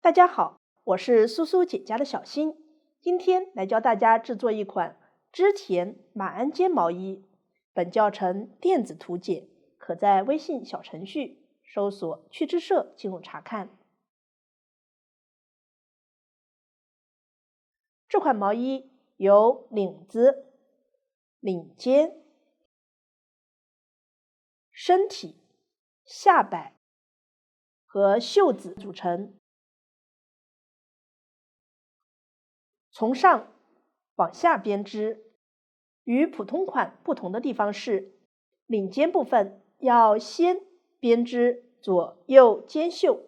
大家好，我是苏苏姐家的小新，今天来教大家制作一款织田马鞍肩毛衣。本教程电子图解，可在微信小程序搜索趣织社进入查看。这款毛衣由领子、领肩、身体、下摆和袖子组成。从上往下编织，与普通款不同的地方是，领肩部分要先编织左右肩袖，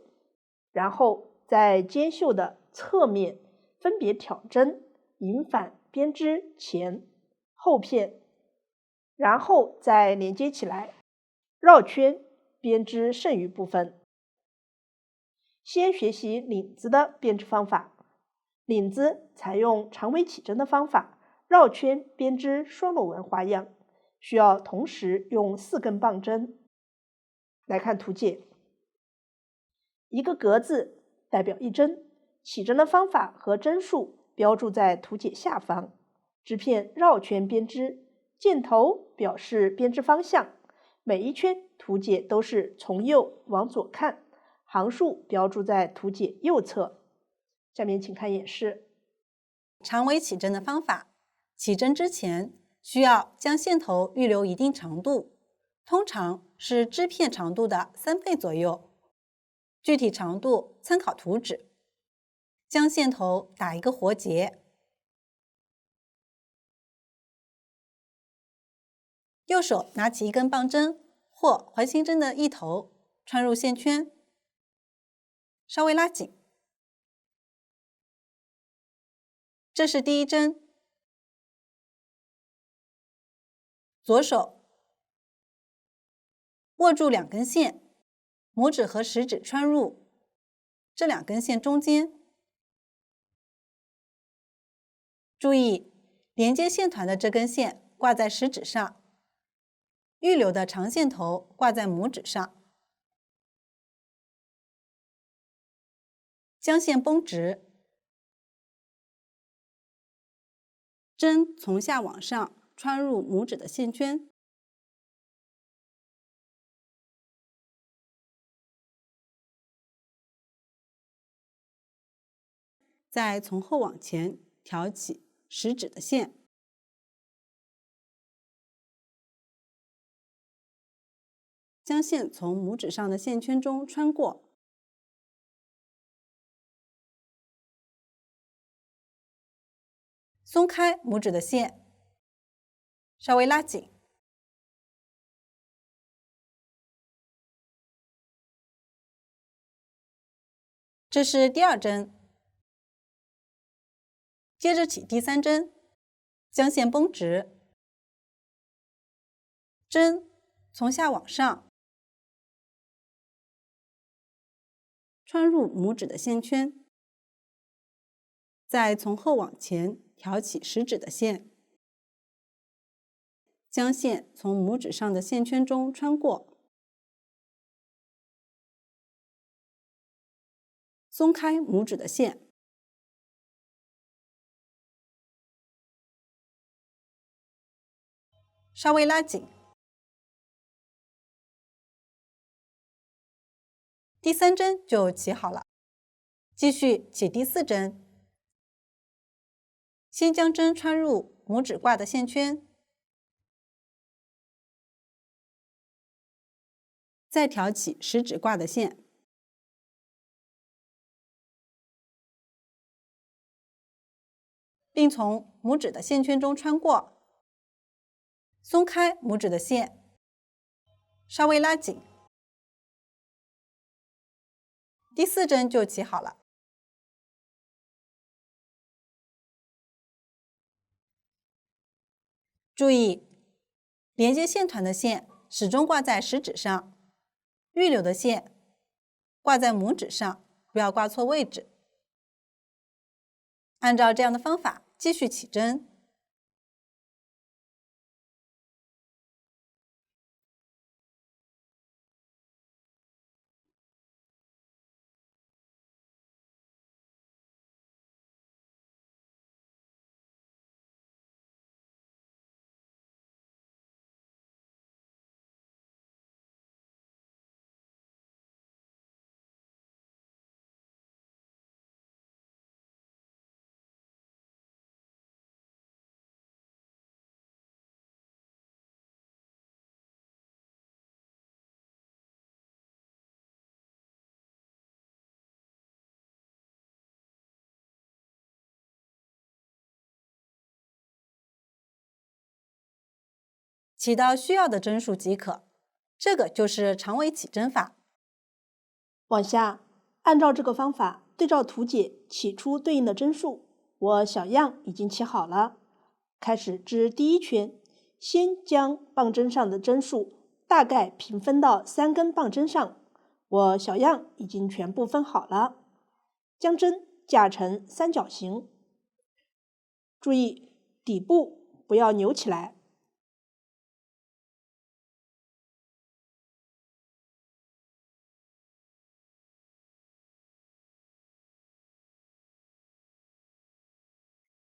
然后在肩袖的侧面分别挑针，引反编织前后片，然后再连接起来，绕圈编织剩余部分。先学习领子的编织方法。领子采用长尾起针的方法，绕圈编织双螺纹花样，需要同时用4根棒针。来看图解，一个格子代表一针，起针的方法和针数标注在图解下方。织片绕圈编织，箭头表示编织方向，每一圈图解都是从右往左看，行数标注在图解右侧。下面请看演示。长尾起针的方法，起针之前需要将线头预留一定长度，通常是织片长度的3倍左右，具体长度参考图纸。将线头打一个活结，右手拿起一根棒针或环形针的一头，穿入线圈，稍微拉紧。这是第一针，左手握住2根线，拇指和食指穿入这2根线中间。注意，连接线团的这根线挂在食指上，预留的长线头挂在拇指上。将线绷直，针从下往上穿入拇指的线圈，再从后往前挑起食指的线，将线从拇指上的线圈中穿过，松开拇指的线，稍微拉紧。这是第2针，接着起第3针，将线绷直，针从下往上穿入拇指的线圈，再从后往前挑起食指的线，将线从拇指上的线圈中穿过，松开拇指的线，稍微拉紧。第3针就起好了，继续起第4针。先将针穿入拇指挂的线圈，再挑起食指挂的线，并从拇指的线圈中穿过，松开拇指的线，稍微拉紧。第4针就起好了。注意，连接线团的线始终挂在食指上，预留的线挂在拇指上，不要挂错位置。按照这样的方法继续起针。起到需要的针数即可。这个就是长尾起针法。往下，按照这个方法对照图解起出对应的针数。我小样已经起好了，开始织第一圈，先将棒针上的针数大概平分到3根棒针上。我小样已经全部分好了，将针架成三角形，注意底部不要扭起来。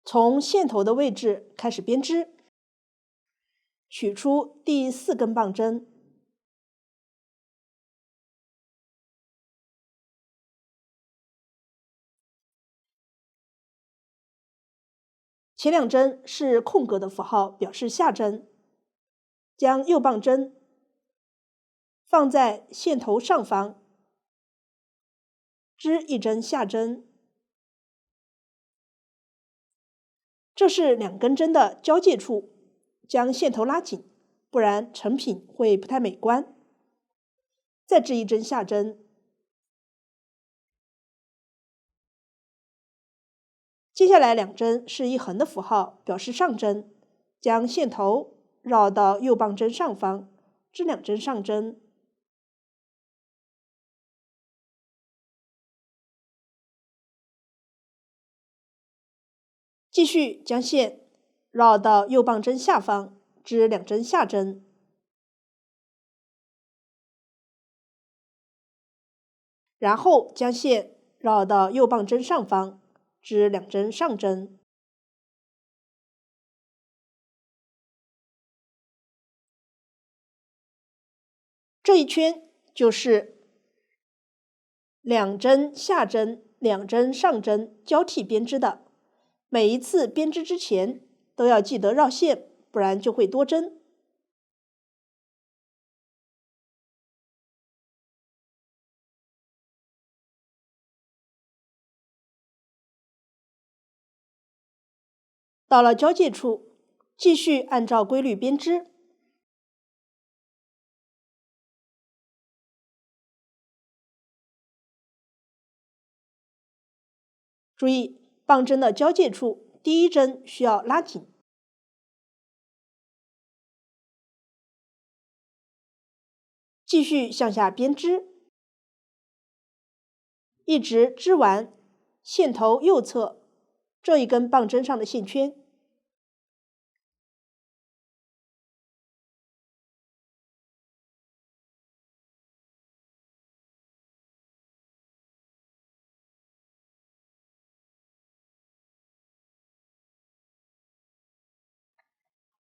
从线头的位置开始编织，取出第4根棒针，前2针是空格的符号，表示下针。将右棒针放在线头上方，织1针下针。这是2根针的交界处，将线头拉紧，不然成品会不太美观。再织1针下针。接下来2针是一横的符号，表示上针，将线头绕到右棒针上方，织2针上针。继续将线绕到右棒针下方，织2针下针。然后将线绕到右棒针上方，织2针上针。这一圈就是2针下针、2针上针交替编织的。每一次编织之前都要记得绕线，不然就会多针。到了交界处，继续按照规律编织。注意，棒针的交界处，第1针需要拉紧。继续向下编织，一直织完线头右侧这一根棒针上的线圈。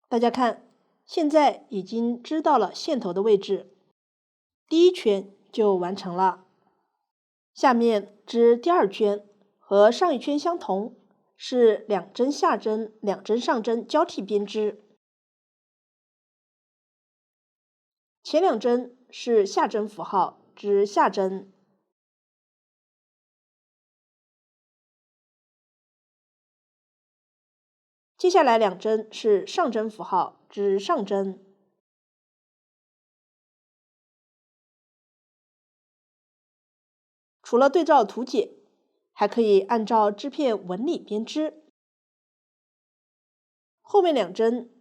大家看，现在已经织到了线头的位置，第1圈就完成了。下面织第2圈，和上一圈相同，是2针下针、2针上针交替编织。前2针是下针符号，织下针。接下来2针是上针符号，织上针。除了对照图解，还可以按照织片纹理编织。后面2针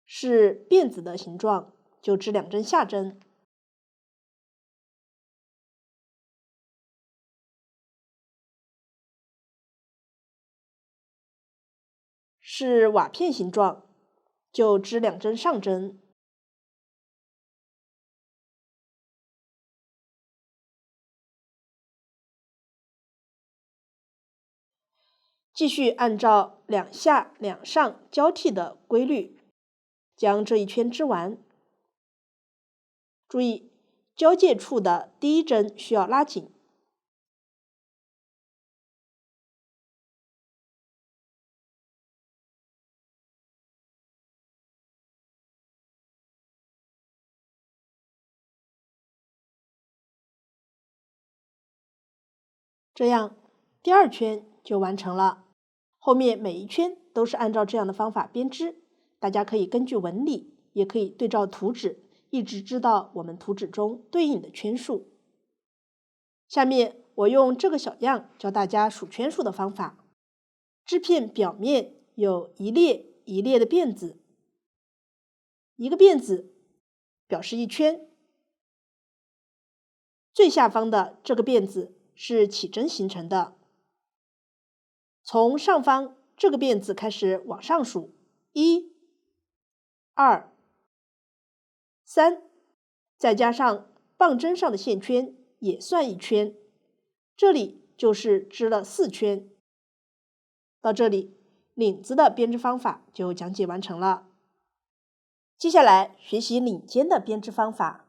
是辫子的形状，就织2针下针。是瓦片形状，就织2针上针。继续按照2下2上交替的规律，将这一圈织完。注意，交界处的第1针需要拉紧。这样，第2圈就完成了。后面每一圈都是按照这样的方法编织，大家可以根据纹理，也可以对照图纸，一直知道我们图纸中对应的圈数。下面我用这个小样教大家数圈数的方法。织片表面有一列一列的辫子，一个辫子表示一圈，最下方的这个辫子是起针形成的。从上方这个辫子开始往上数，1、2、3，再加上棒针上的线圈也算一圈，这里就是织了4圈。到这里，领子的编织方法就讲解完成了。接下来学习领肩的编织方法。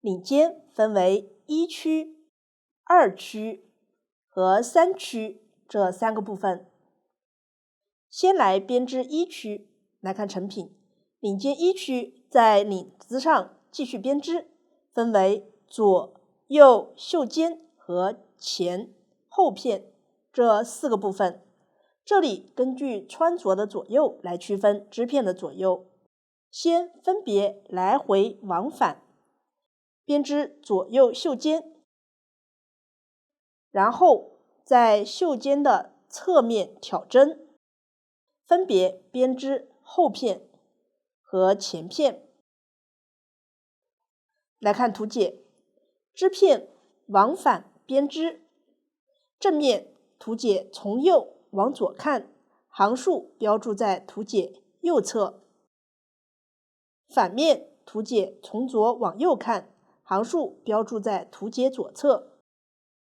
领肩分为1区、2区和3区这3个部分。先来编织1区，来看成品。领肩1区在领子上继续编织，分为左右袖肩和前后片这4个部分。这里根据穿着的左右来区分织片的左右。先分别来回往返编织左右袖肩，然后在袖肩的侧面挑针，分别编织后片和前片。来看图解，织片往返编织，正面图解从右往左看，行数标注在图解右侧；反面图解从左往右看，行数标注在图解左侧。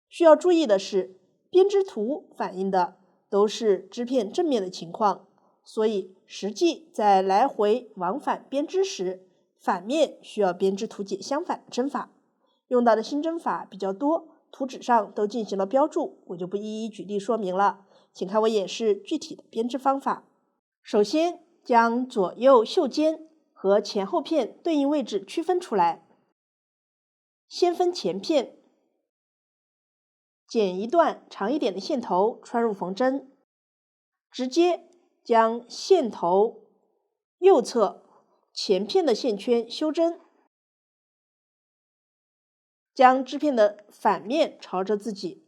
需要注意的是，编织图反映的都是织片正面的情况，所以实际在来回往返编织时，反面需要编织图解相反的针法。用到的新针法比较多，图纸上都进行了标注，我就不一一举例说明了，请看我演示具体的编织方法。首先将左右袖肩和前后片对应位置区分出来。先分前片，剪一段长一点的线头穿入缝针，直接将线头右侧前片的线圈修针，将织片的反面朝着自己，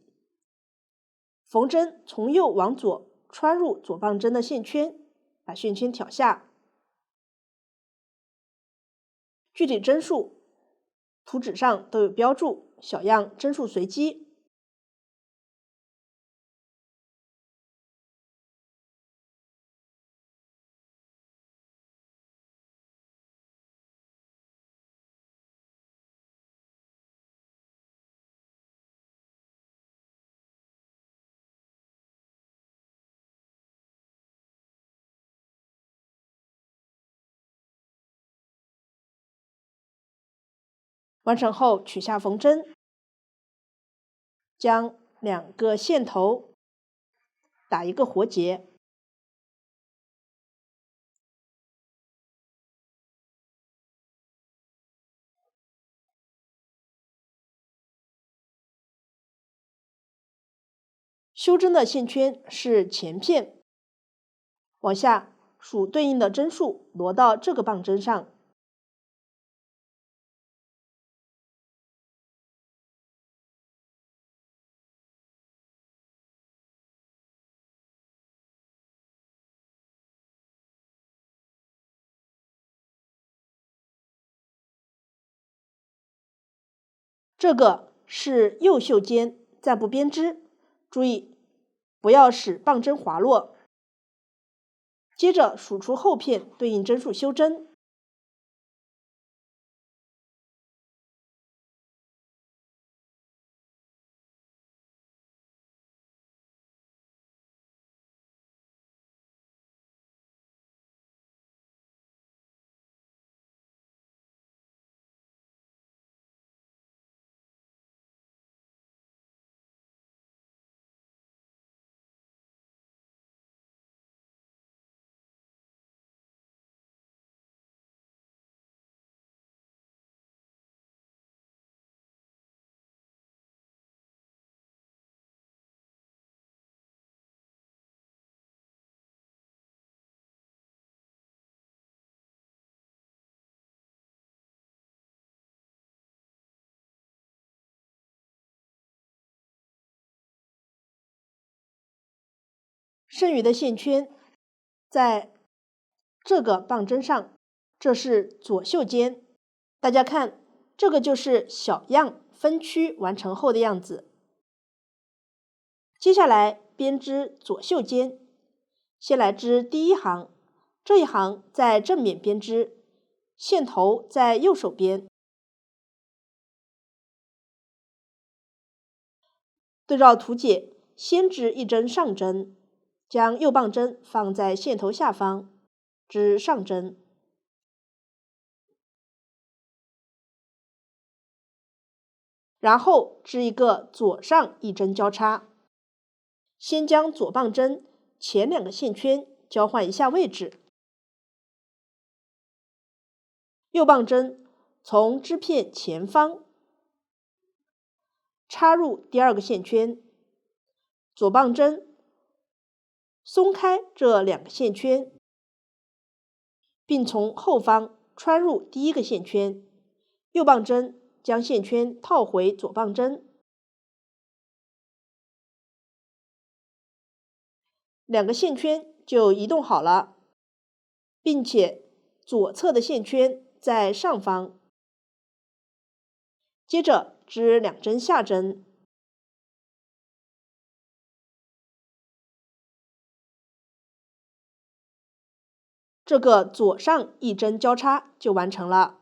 缝针从右往左穿入左棒针的线圈，把线圈挑下。具体针数图纸上都有标注，小样针数随机。完成后取下缝针，将2个线头打一个活结，修针的线圈是前片，往下数对应的针数，挪到这个棒针上。这个是右袖肩，暂不编织，注意不要使棒针滑落。接着数出后片对应针数修针。剩余的线圈在这个棒针上，这是左袖尖。大家看，这个就是小样分区完成后的样子。接下来编织左袖尖，先来织第一行，这一行在正面编织，线头在右手边。对照图解，先织一针上针，将右棒针放在线头下方，织上针。然后织一个左上一针交叉，先将左棒针前2个线圈交换一下位置，右棒针从织片前方插入第2个线圈，左棒针松开这2个线圈，并从后方穿入第1个线圈，右棒针将线圈套回左棒针，2个线圈就移动好了，并且左侧的线圈在上方。接着织2针下针，这个左上一针交叉就完成了。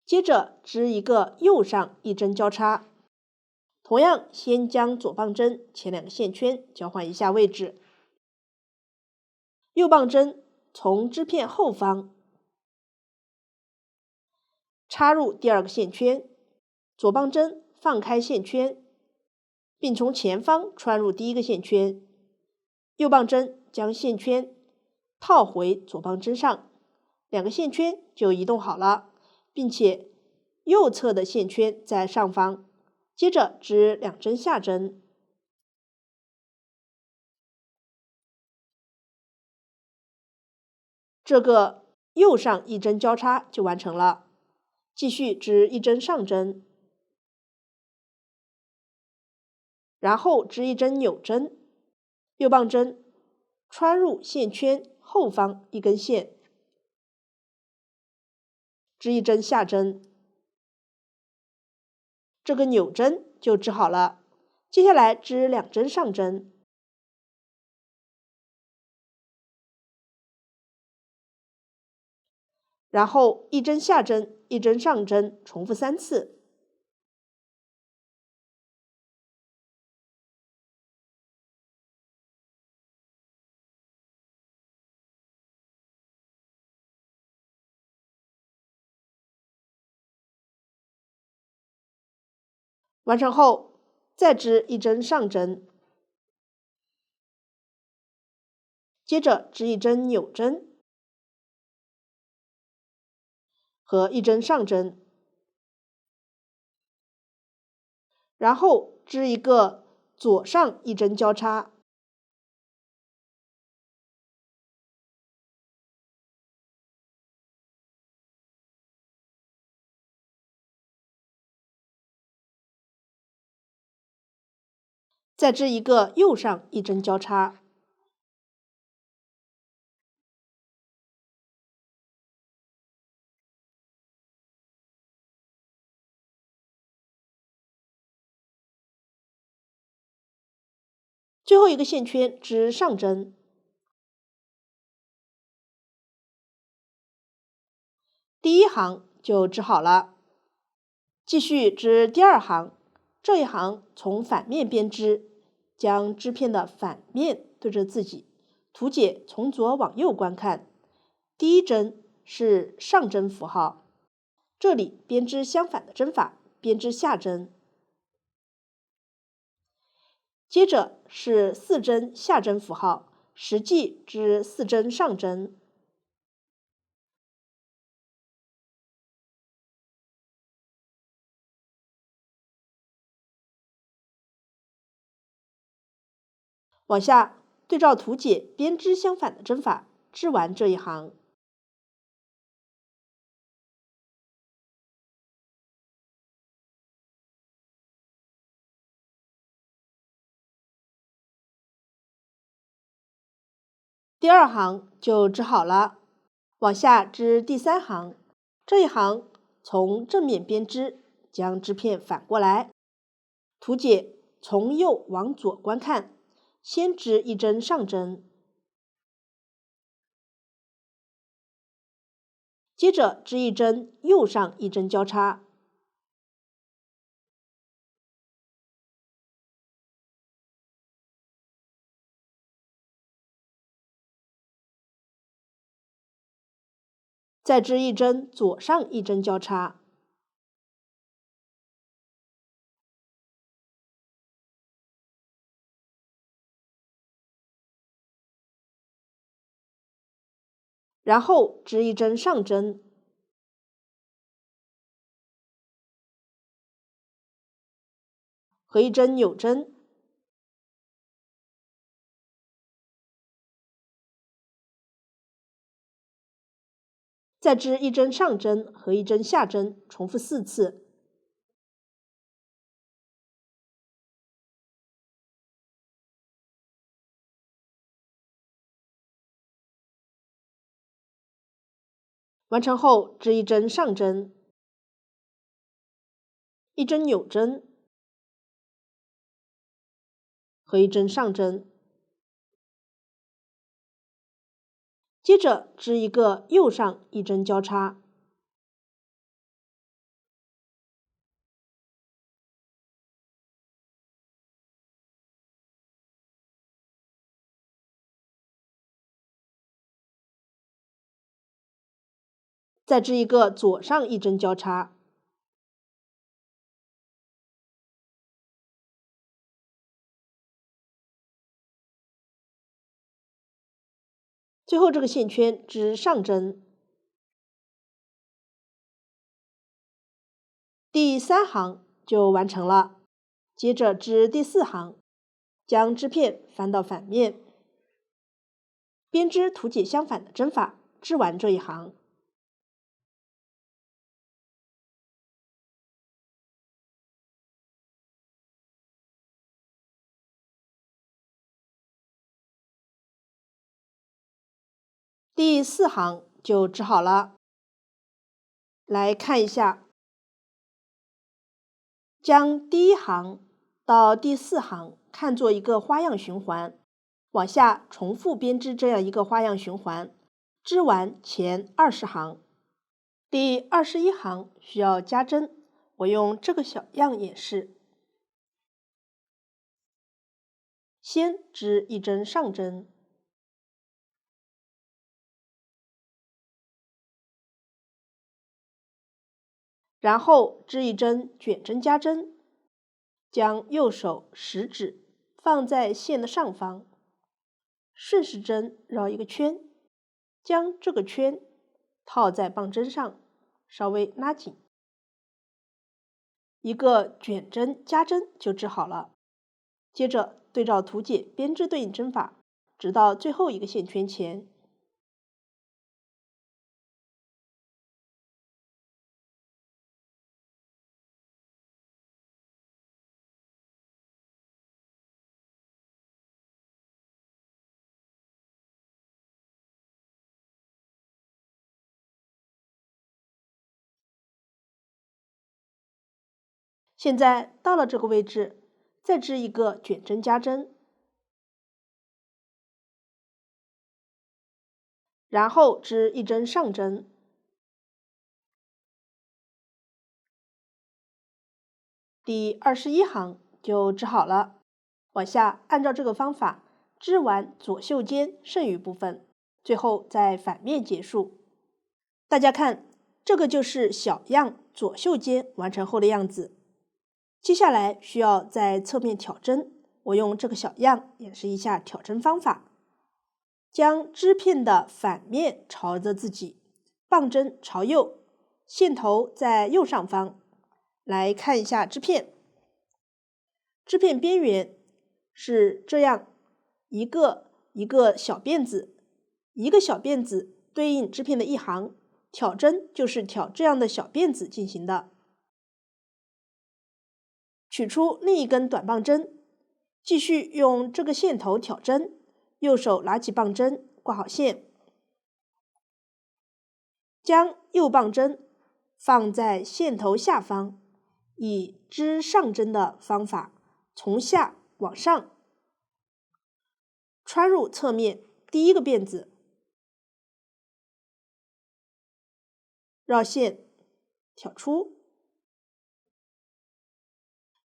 接着织一个右上一针交叉，同样先将左棒针前2个线圈交换一下位置，右棒针从织片后方插入第2个线圈，左棒针放开线圈，并从前方穿入第1个线圈，右棒针将线圈套回左棒针上，2个线圈就移动好了，并且右侧的线圈在上方。接着织2针下针，这个右上一针交叉就完成了。继续织1针上针，然后织1针扭针，右棒针穿入线圈后方1根线，织1针下针，这个扭针就织好了。接下来织2针上针，然后1针下针，1针上针，重复3次。完成后，再织1针上针，接着织1针扭针和1针上针，然后织一个左上一针交叉，再织一个右上一针交叉。最后一个线圈织上针，第1行就织好了。继续织第2行，这一行从反面编织，将织片的反面对着自己，图解从左往右观看。第1针是上针符号，这里编织相反的针法，编织下针。接着是4针下针符号，实际织4针上针。往下对照图解编织相反的针法，织完这一行。第2行就织好了。往下织第3行，这一行从正面编织，将织片反过来。图解从右往左观看，先织一针上针，接着织一针右上一针交叉，再织一针左上一针交叉，然后织一针上针，和一针扭针，再织一针上针和一针下针，重复4次。完成后，织一针上针，一针扭针和一针上针，接着织一个右上一针交叉，再织一个左上一针交叉，最后这个线圈织上针。第3行就完成了。接着织第4行，将织片翻到反面，编织图解相反的针法，织完这一行。第4行就织好了。来看一下，将第1行到第4行看作一个花样循环，往下重复编织这样一个花样循环，织完前20行。第21行需要加针，我用这个小样演示。先织一针上针，然后织一针卷针加针，将右手食指放在线的上方，顺时针绕一个圈，将这个圈套在棒针上，稍微拉紧，一个卷针加针就织好了。接着对照图解编织对应针法，直到最后一个线圈前。现在到了这个位置，再织一个卷针加针，然后织一针上针，第21行就织好了。往下按照这个方法织完左袖间剩余部分，最后在反面结束。大家看，这个就是小样左袖间完成后的样子。接下来需要在侧面挑针，我用这个小样演示一下挑针方法。将织片的反面朝着自己，棒针朝右，线头在右上方。来看一下织片，织片边缘是这样一个一个小辫子，一个小辫子对应织片的一行，挑针就是挑这样的小辫子进行的。取出另一根短棒针，继续用这个线头挑针，右手拿起棒针，挂好线，将右棒针放在线头下方，以织上针的方法从下往上穿入侧面第一个辫子，绕线挑出，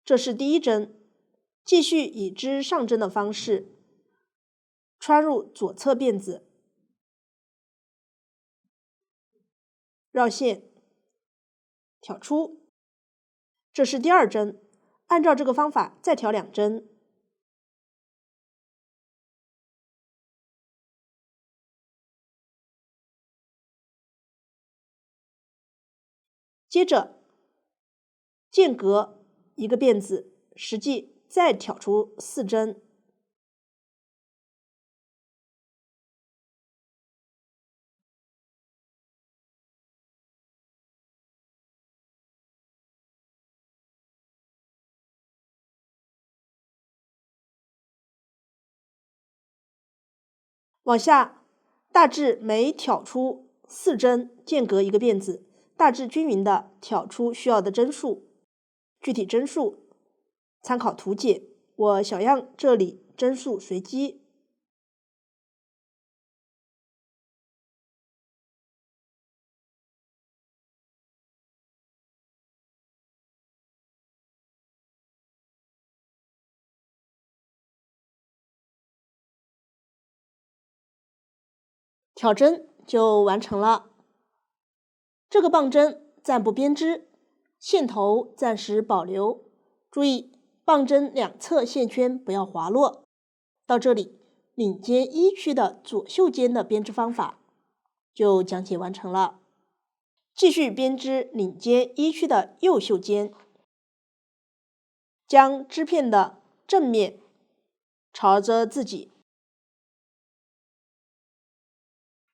这是第一针。继续以织上针的方式穿入左侧辫子，绕线挑出，这是第二针。按照这个方法再挑2针。接着间隔一个辫子，实际再挑出4针，往下大致每挑出4针，间隔一个辫子，大致均匀的挑出需要的针数。具体针数参考图解，我小样这里针数随机。挑针就完成了。这个棒针暂不编织，线头暂时保留。注意棒针两侧线圈不要滑落。到这里，领肩一区的左袖间的编织方法就讲解完成了。继续编织领肩一区的右袖间，将织片的正面朝着自己，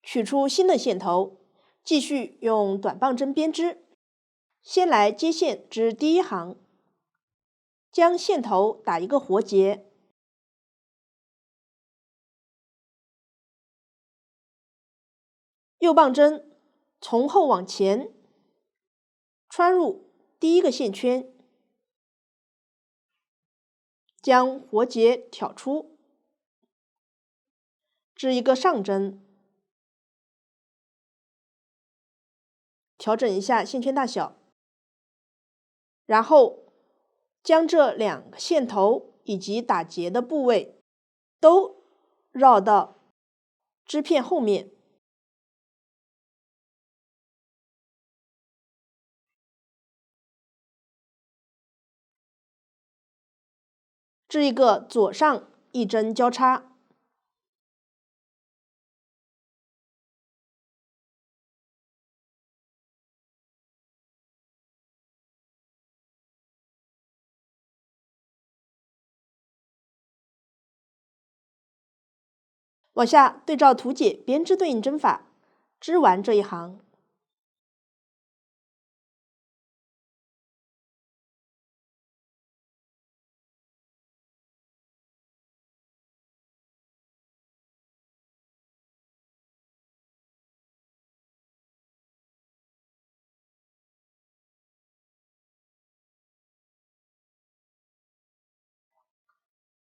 取出新的线头，继续用短棒针编织。先来接线织第一行，将线头打一个活结，右棒针从后往前穿入第一个线圈，将活结挑出，织一个上针，调整一下线圈大小，然后将这2个线头以及打结的部位都绕到织片后面，织一个左上一针交叉。往下对照图解编织对应针法，织完这一行。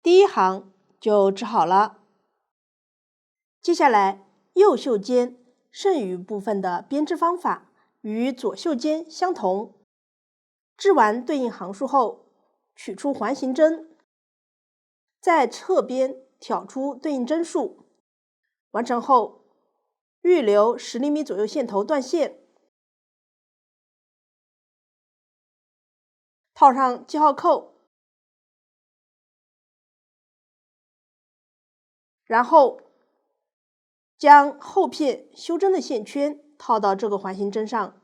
第一行就织好了。接下来右袖间剩余部分的编织方法与左袖间相同。织完对应行数后，取出环形针，在侧边挑出对应针数。完成后，预留10厘米左右线头断线，套上记号扣，然后将后片修针的线圈套到这个环形针上。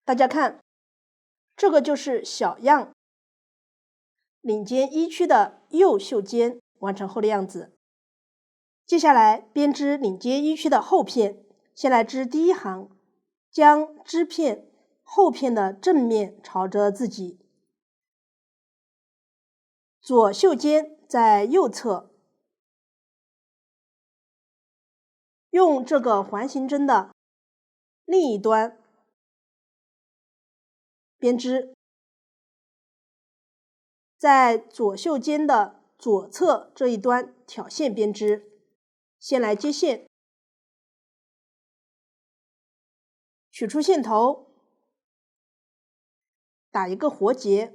大家看，这个就是小样领尖一区的右袖尖完成后的样子。接下来编织领尖一区的后片，先来织第一行，将织片后片的正面朝着自己，左袖尖在右侧，用这个环形针的另一端编织，在左袖尖的左侧这一端挑线编织。先来接线，取出线头，打一个活结，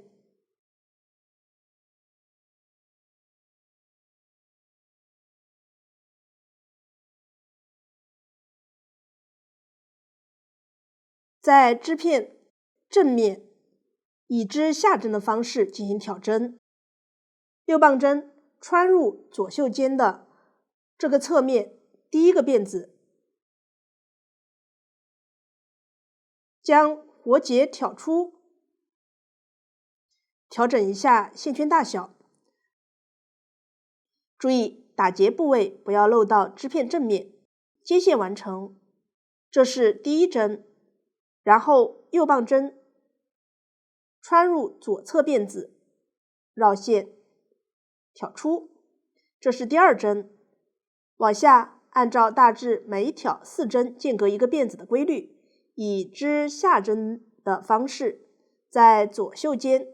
在织片正面以织下针的方式进行挑针，右棒针穿入左袖尖的这个侧面第一个辫子，将活结挑出，调整一下线圈大小，注意打结部位不要漏到织片正面，接线完成。这是第一针，然后右棒针穿入左侧辫子，绕线挑出，这是第二针。往下按照大致每挑4针间隔一个辫子的规律，以织下针的方式，在左袖尖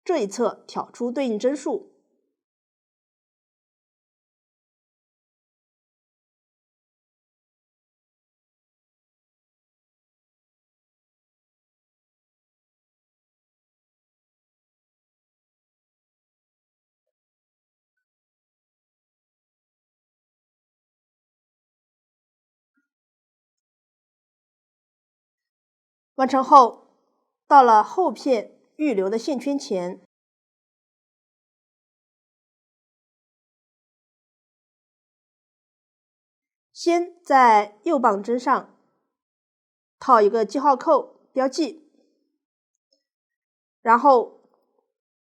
这一侧挑出对应针数。完成后，到了后片预留的线圈前，先在右棒针上套一个记号扣标记，然后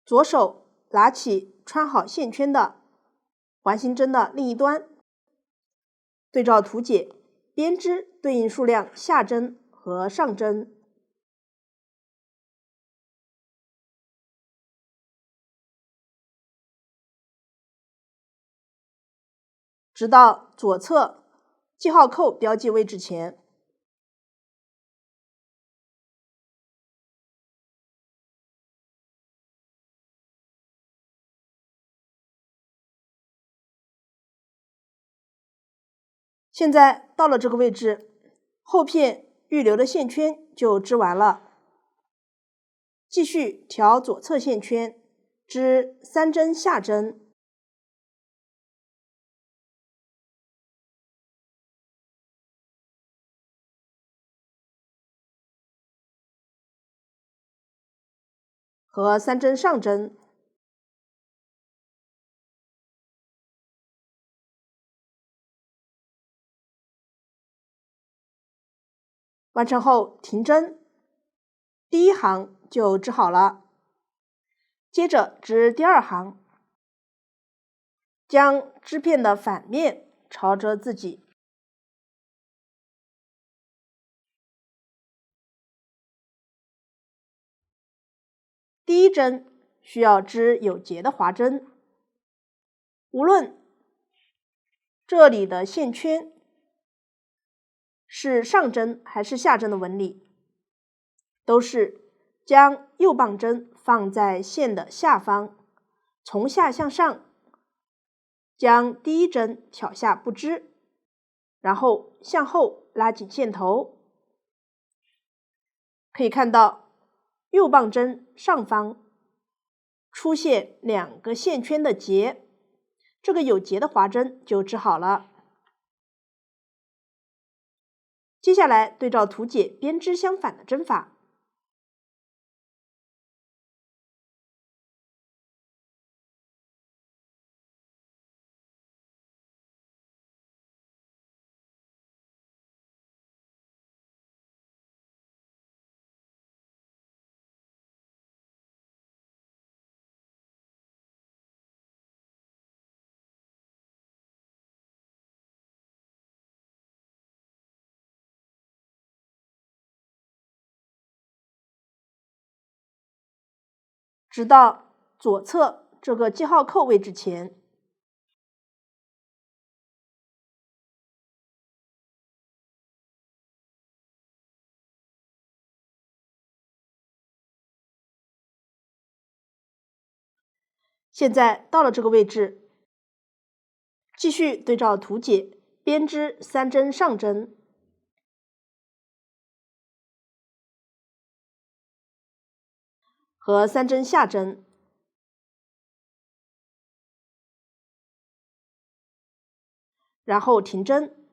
左手拿起穿好线圈的环形针的另一端，对照图解编织对应数量下针和上针。直到左侧记号扣标记位置前。现在到了这个位置，后片预留的线圈就织完了。继续调左侧线圈，织3针下针。和3针上针，完成后停针，第一行就织好了。接着织第二行，将织片的反面朝着自己，第一针需要织有结的划针，无论这里的线圈是上针还是下针的纹理，都是将右棒针放在线的下方，从下向上，将第一针挑下不织，然后向后拉紧线头。可以看到右棒针上方出现2个线圈的结，这个有结的划针就织好了。接下来对照图解编织相反的针法。直到左侧这个记号扣位置前。现在到了这个位置，继续对照图解编织3针上针和3针下针，然后停针，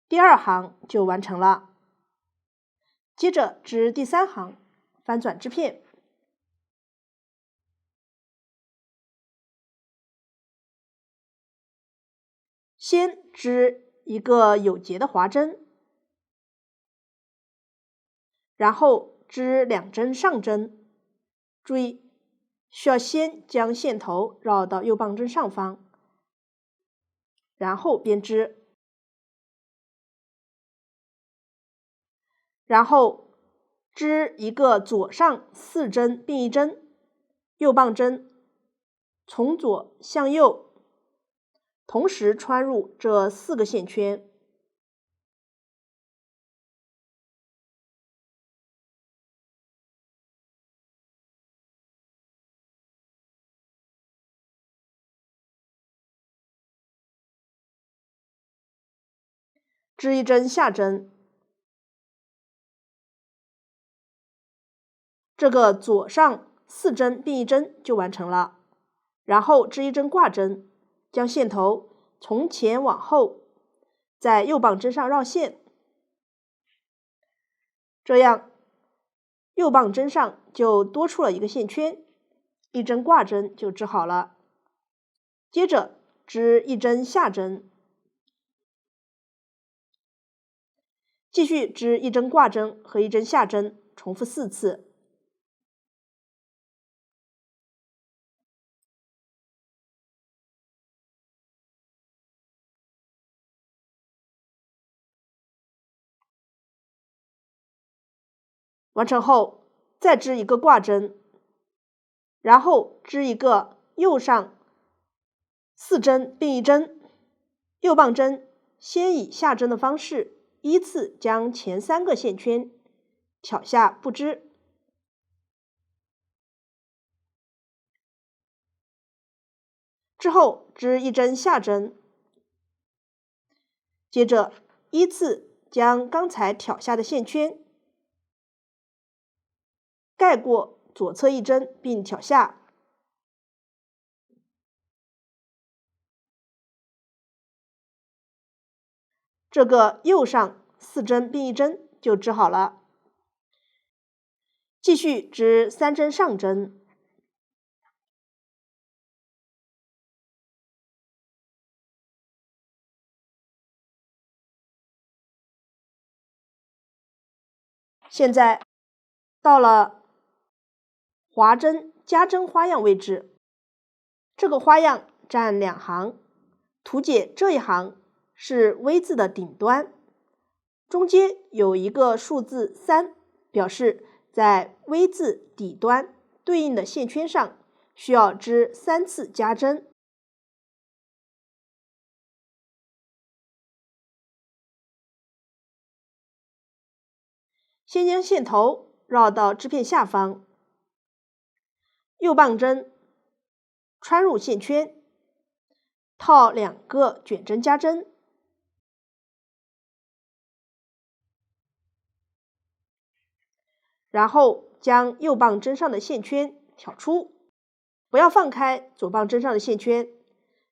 第2行就完成了。接着织第3行，翻转织片，先织一个有结的滑针，然后织2针上针。注意，需要先将线头绕到右棒针上方，然后编织，然后织一个左上4针并1针，右棒针从左向右，同时穿入这4个线圈。织1针下针，这个左上4针并1针就完成了。然后织1针挂针，将线头从前往后在右棒针上绕线，这样右棒针上就多出了一个线圈，1针挂针就织好了。接着织1针下针，继续织1针挂针和1针下针，重复4次。完成后，再织一个挂针，然后织一个右上4针并1针，右棒针先以下针的方式依次将前3个线圈挑下不织，之后织1针下针，接着依次将刚才挑下的线圈盖过左侧1针并挑下，这个右上4针并1针就织好了。继续织3针上针，现在到了滑针加针花样位置，这个花样占2行，图解这一行是 V 字的顶端，中间有一个数字3，表示在 V 字底端对应的线圈上需要织3次加针。先将线头绕到织片下方，右棒针穿入线圈，套2个卷针加针，然后将右棒针上的线圈挑出，不要放开左棒针上的线圈，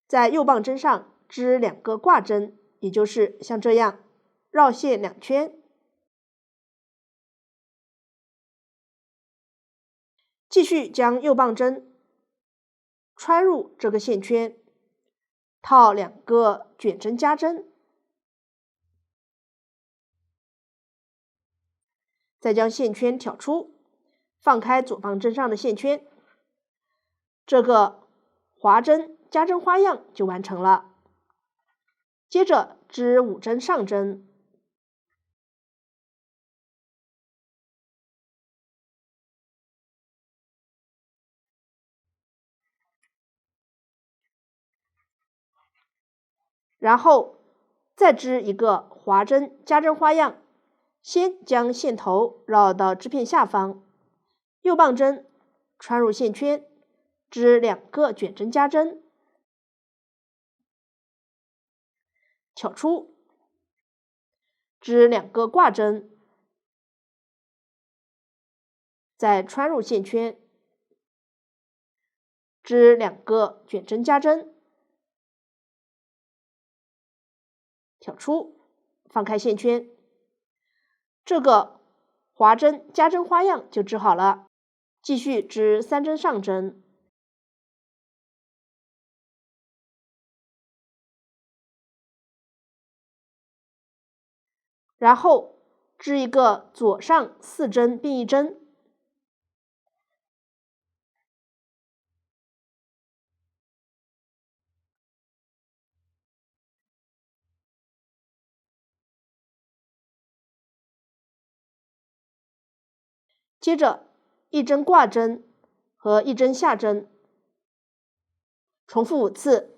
在右棒针上织2个挂针，也就是像这样绕线2圈。继续将右棒针穿入这个线圈，套2个卷针加针，再将线圈挑出，放开左棒针上的线圈，这个滑针加针花样就完成了。接着织5针上针，然后再织一个滑针加针花样，先将线头绕到织片下方，右棒针穿入线圈，织2个卷针加针，挑出，织2个挂针，再穿入线圈，织2个卷针加针，挑出，放开线圈。这个滑针加针花样就织好了，继续织3针上针，然后织一个左上4针并1针，接着1针挂针和1针下针，重复5次。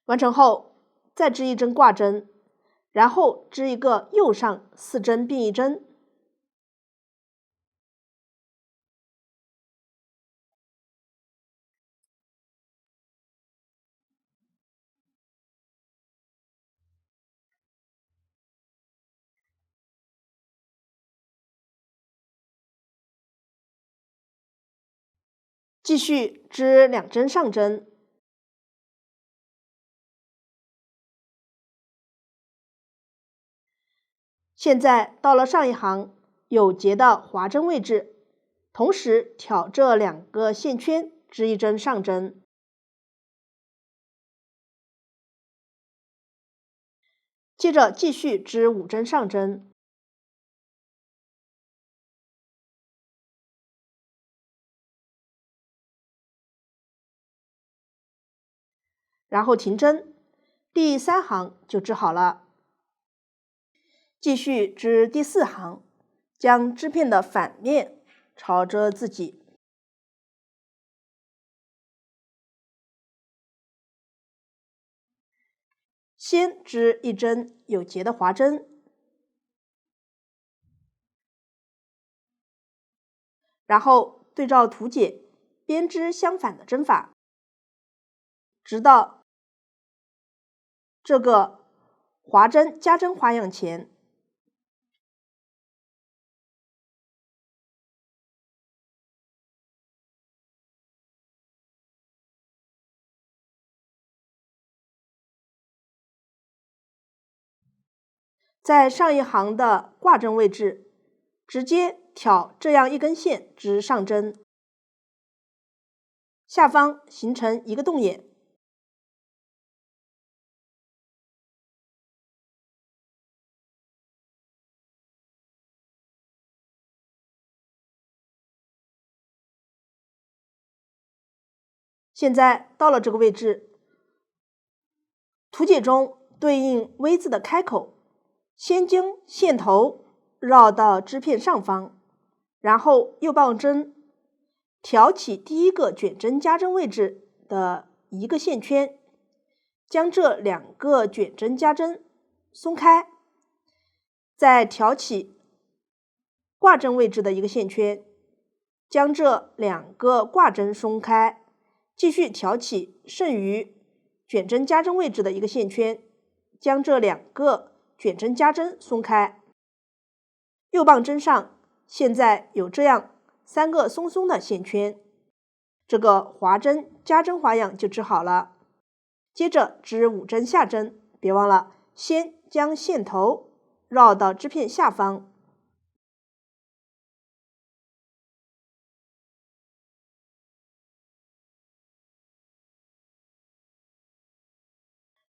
完成后，再织1针挂针，然后织一个右上4针并1针，继续织2针上针，现在到了上一行有结的滑针位置，同时挑这2个线圈织1针上针，接着继续织5针上针，然后停针，第3行就织好了。继续织第4行，将织片的反面朝着自己，先织1针有结的滑针，然后对照图解编织相反的针法，直到这个滑针加针花样前，在上一行的挂针位置，直接挑这样1根线织上针，下方形成一个洞眼，现在到了这个位置，图解中对应 V 字的开口，先将线头绕到织片上方，然后右棒针挑起第1个卷针加针位置的1个线圈，将这2个卷针加针松开，再挑起挂针位置的1个线圈，将这2个挂针松开，继续挑起剩余卷针加针位置的1个线圈，将这2个卷针加针松开。右棒针上现在有这样3个松松的线圈，这个滑针加针花样就织好了。接着织5针下针，别忘了先将线头绕到织片下方，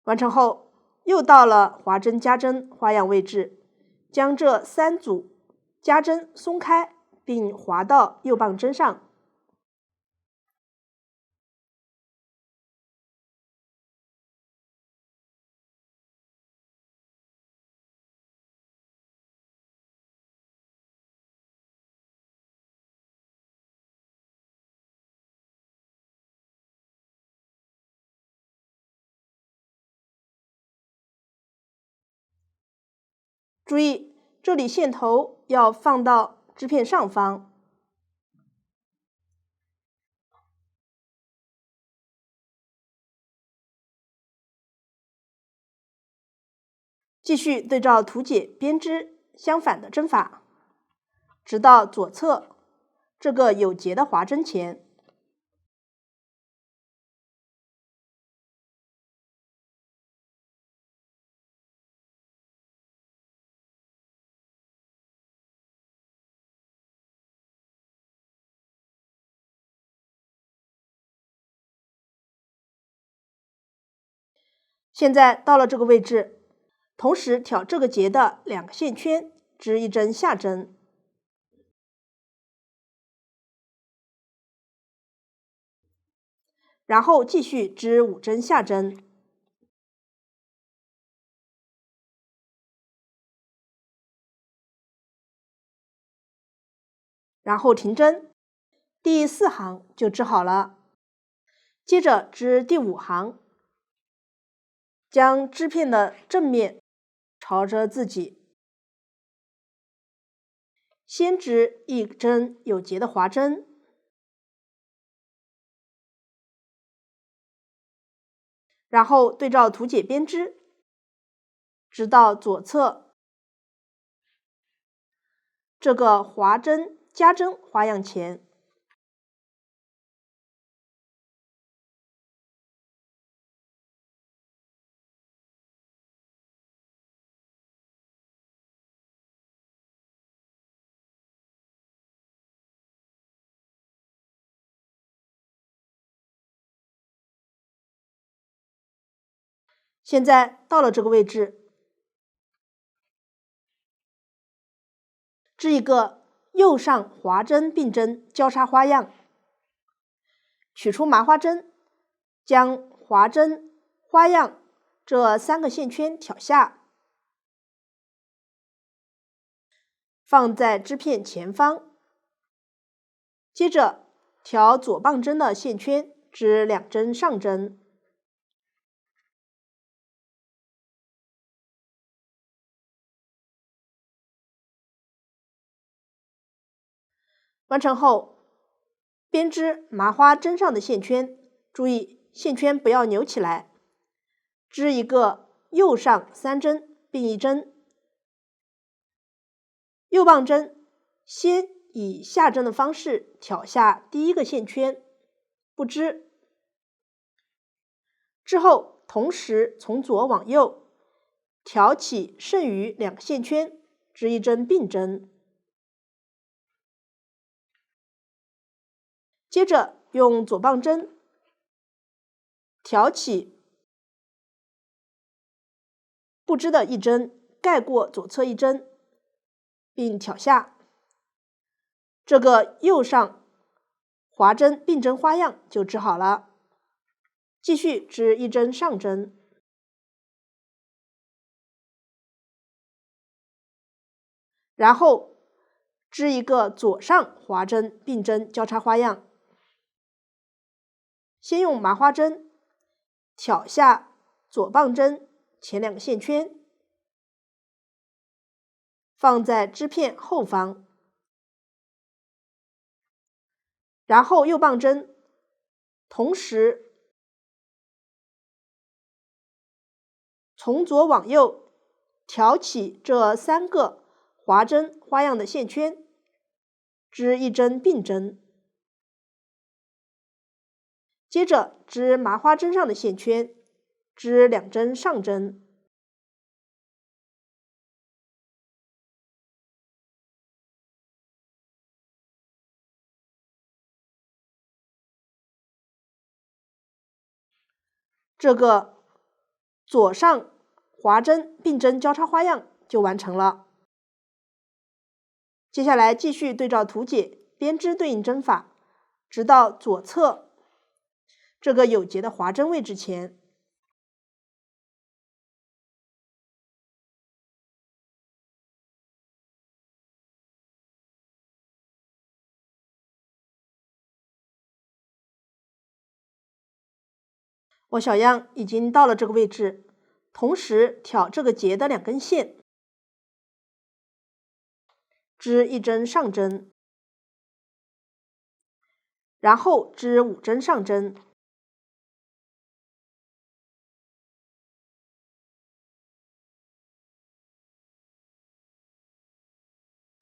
完成后又到了滑针加针花样位置，将这3组加针松开并滑到右棒针上，注意，这里线头要放到织片上方。继续对照图解编织相反的针法，直到左侧这个有结的划针前。现在到了这个位置，同时挑这个结的2个线圈，织1针下针，然后继续织5针下针，然后停针，第4行就织好了。接着织第5行，将织片的正面朝着自己，先织1针有结的划针，然后对照图解编织，直到左侧这个划针加针花样前。现在到了这个位置，织一个右上划针并针交叉花样，取出麻花针，将划针花样这3个线圈挑下，放在织片前方。接着挑左棒针的线圈，织2针上针，完成后，编织麻花针上的线圈，注意线圈不要扭起来，织一个右上3针并1针，右棒针先以下针的方式挑下第1个线圈，不织，之后同时从左往右挑起剩余2个线圈，织1针并针。接着用左棒针挑起不织的1针，盖过左侧1针，并挑下，这个右上划针并针花样就织好了。继续织1针上针，然后织一个左上划针并针交叉花样。先用麻花针挑下左棒针前2个线圈，放在织片后方，然后右棒针同时从左往右挑起这3个划针花样的线圈，织1针并针。接着织麻花针上的线圈，织2针上针，这个左上划针并针交叉花样就完成了。接下来继续对照图解编织对应针法，直到左侧这个有结的划针位置前。我小样已经到了这个位置，同时挑这个结的2根线，织一针上针，然后织5针上针，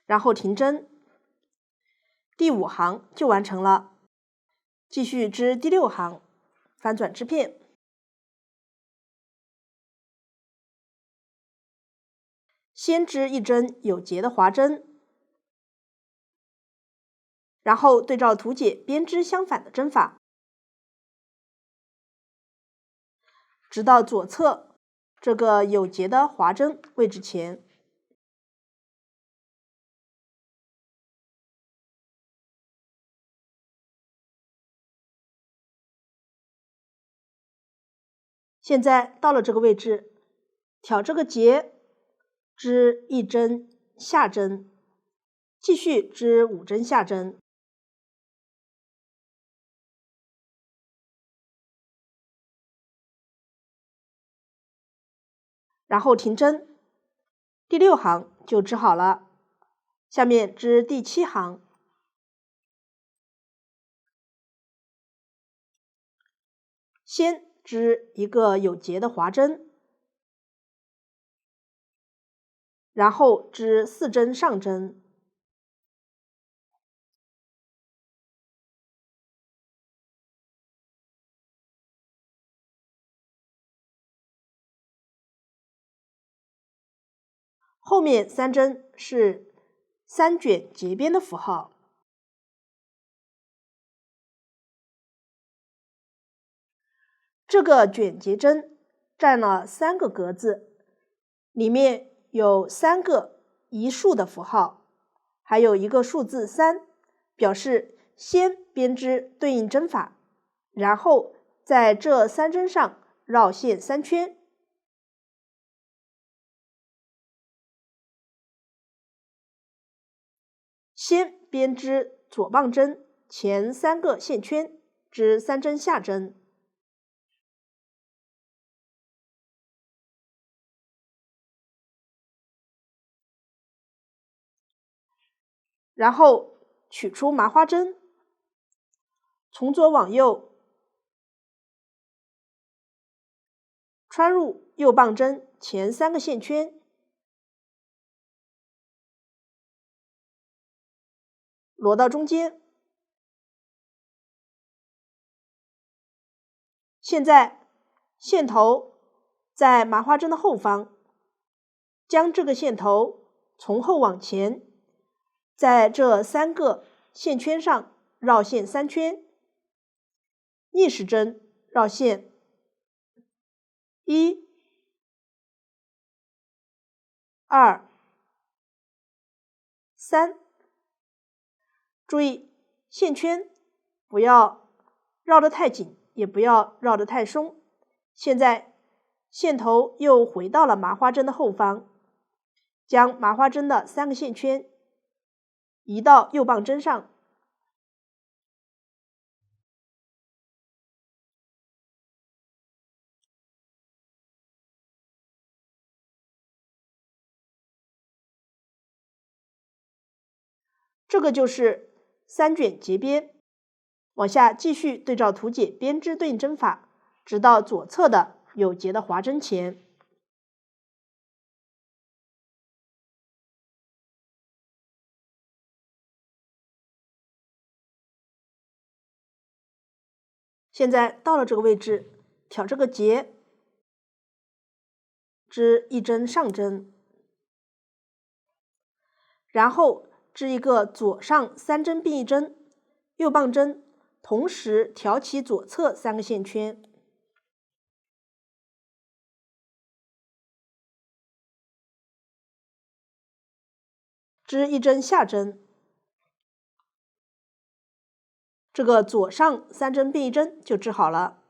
然后停针。第5行就完成了。继续织第6行，翻转织片，先织一针有结的划针，然后对照图解编织相反的针法，直到左侧这个有结的划针位置前。现在到了这个位置，挑这个结，织一针下针，继续织5针下针，然后停针。第6行就织好了。下面织第7行，先织一个有结的划针，然后织4针上针，后面3针是3卷结边的符号。这个卷结针占了3个格子，里面有3个一竖的符号，还有一个数字3，表示先编织对应针法，然后在这3针上绕线3圈。先编织左棒针前3个线圈，织3针下针，然后取出麻花针，从左往右穿入右棒针前3个线圈，摞到中间。现在线头在麻花针的后方，将这个线头从后往前，在这3个线圈上绕线3圈，逆时针绕线1、2、3。注意线圈不要绕得太紧，也不要绕得太松。现在线头又回到了麻花针的后方，将麻花针的3个线圈移到右棒针上，这个就是3卷结边。往下继续对照图解编织对应针法，直到左侧的有结的划针前。现在到了这个位置，挑这个结，织1针上针，然后织一个左上3针并1针，右棒针同时挑起左侧3个线圈，织1针下针。这个左上3针并1针就织好了。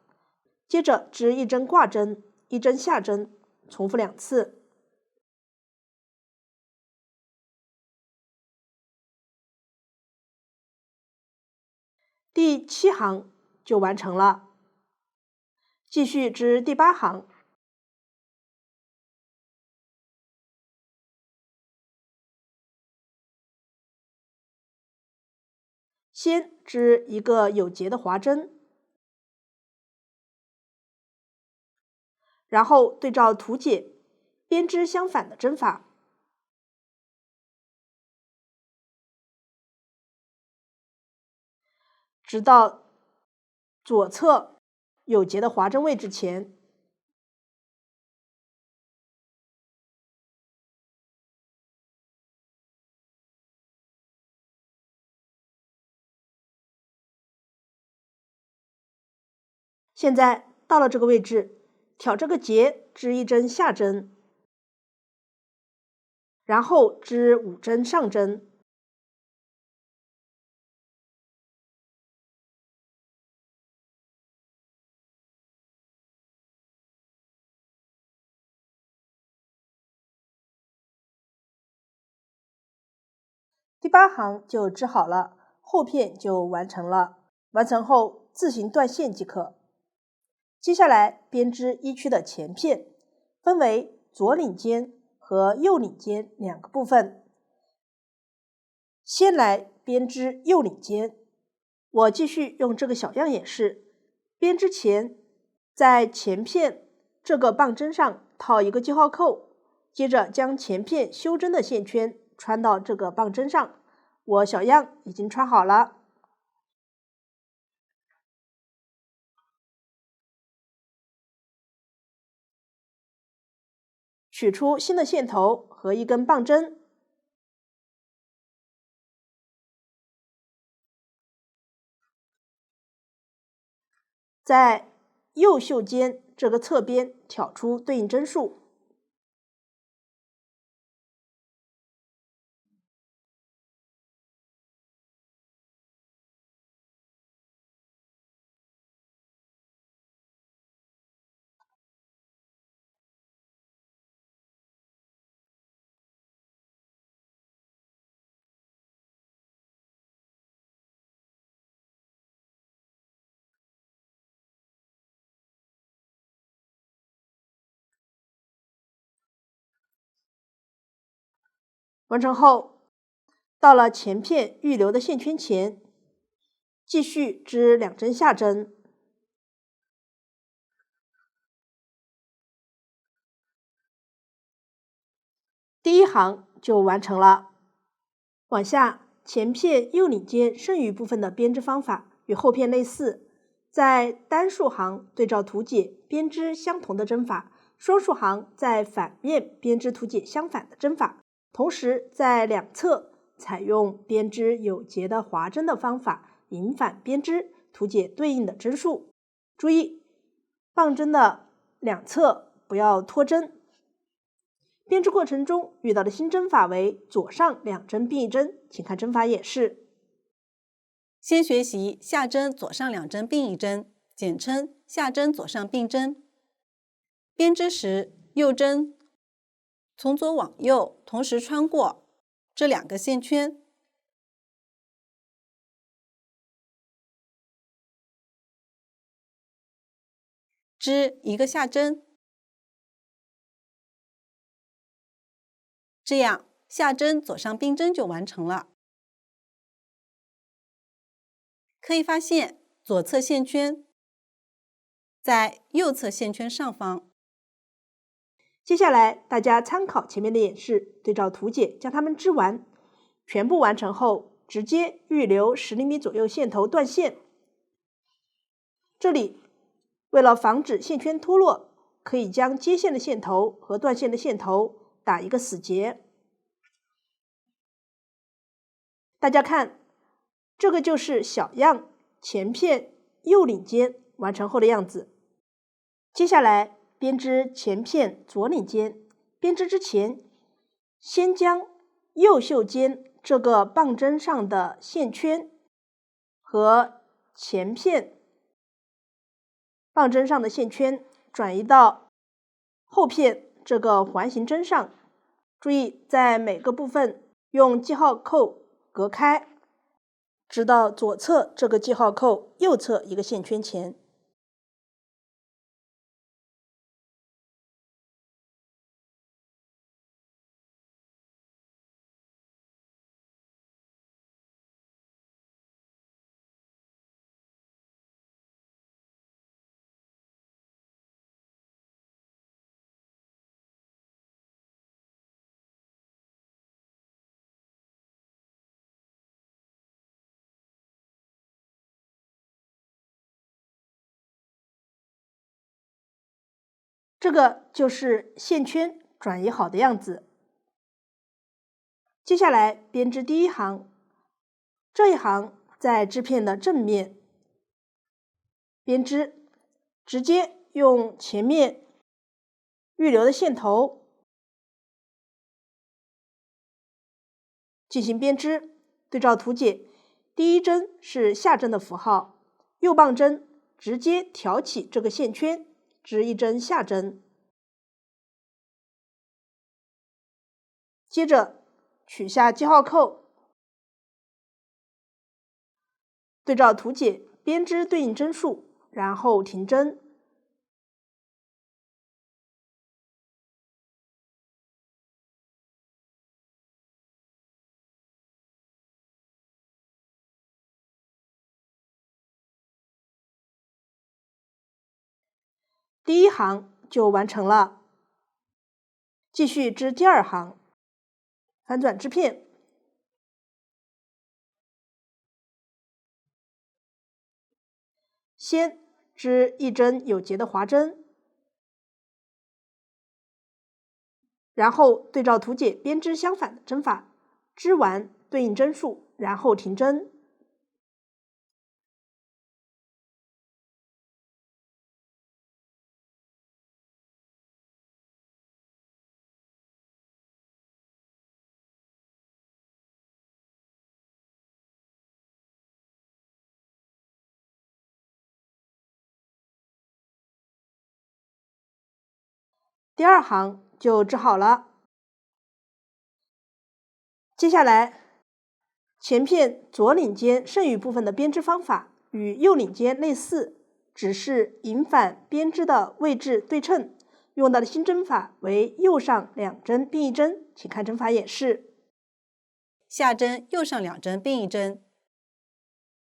接着织1针挂针，1针下针，重复2次。第7行就完成了。继续织第8行，先织一个有节的划针，然后对照图解编织相反的针法，直到左侧有节的划针位置前。现在到了这个位置，挑这个结织一针下针，然后织5针上针。第8行就织好了，后片就完成了。完成后自行断线即可。接下来编织衣区的前片，分为左领尖和右领尖2个部分。先来编织右领尖，我继续用这个小样演示。编织前，在前片这个棒针上套一个记号扣，接着将前片修针的线圈穿到这个棒针上。我小样已经穿好了。取出新的线头和一根棒针，在右袖尖这个侧边挑出对应针数。完成后，到了前片预留的线圈前，继续织2针下针。第1行就完成了。往下，前片右领尖剩余部分的编织方法与后片类似，在单数行对照图解编织相同的针法，双数行在反面编织图解相反的针法，同时在两侧采用编织有节的划针的方法，引反编织图解对应的针数。注意，棒针的两侧不要脱针。编织过程中遇到的新针法为左上2针并1针，请看针法演示。先学习下针左上2针并1针，简称下针左上并针。编织时，右针从左往右同时穿过这2个线圈，织一个下针，这样下针左上并针就完成了。可以发现左侧线圈在右侧线圈上方。接下来大家参考前面的演示，对照图解将它们织完。全部完成后，直接预留10厘米左右线头断线。这里为了防止线圈脱落，可以将接线的线头和断线的线头打一个死结。大家看，这个就是小样前片右领尖完成后的样子。接下来编织前片左领尖，编织之前，先将右袖尖这个棒针上的线圈和前片棒针上的线圈转移到后片这个环形针上。注意，在每个部分用记号扣隔开，直到左侧这个记号扣右侧一个线圈前。这个就是线圈转移好的样子。接下来编织第一行，这一行在织片的正面编织，直接用前面预留的线头进行编织。对照图解，第一针是下针的符号，右棒针直接挑起这个线圈，织一针下针。接着取下记号扣，对照图解编织对应针数，然后停针。第一行就完成了。继续织第二行，反转织片，先织一针有结的划针，然后对照图解编织相反的针法，织完对应针数，然后停针。第二行就织好了。接下来，前片左领尖剩余部分的编织方法与右领尖类似，只是引反编织的位置对称。用到的新针法为右上2针并1针，请看针法演示。下针右上2针并1针，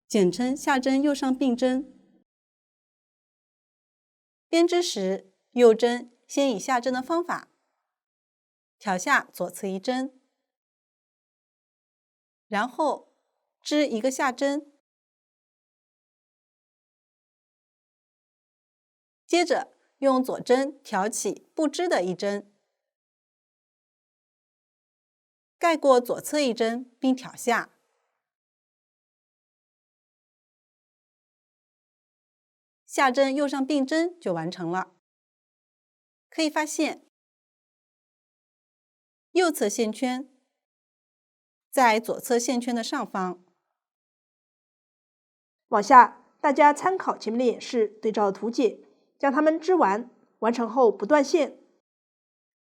简称下针右上并针。编织时，右针先以下针的方法挑下左侧1针，然后织一个下针，接着用左针挑起不织的1针，盖过左侧1针并挑下。下针右上并针就完成了。可以发现，右侧线圈在左侧线圈的上方。往下，大家参考前面的演示，对照图解，将它们织完，完成后不断线。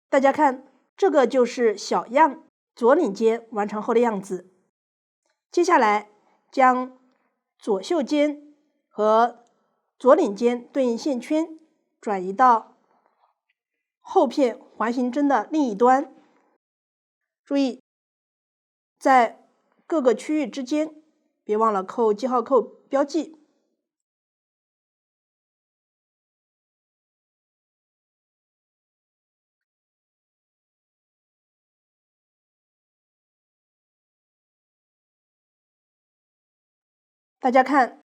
大家看，这个就是小样左领尖完成后的样子。接下来，将左袖尖和左领尖对应线圈转移到后片环形针的另一端。注意，在各个区域之间，别忘了扣记号扣标记。大家看，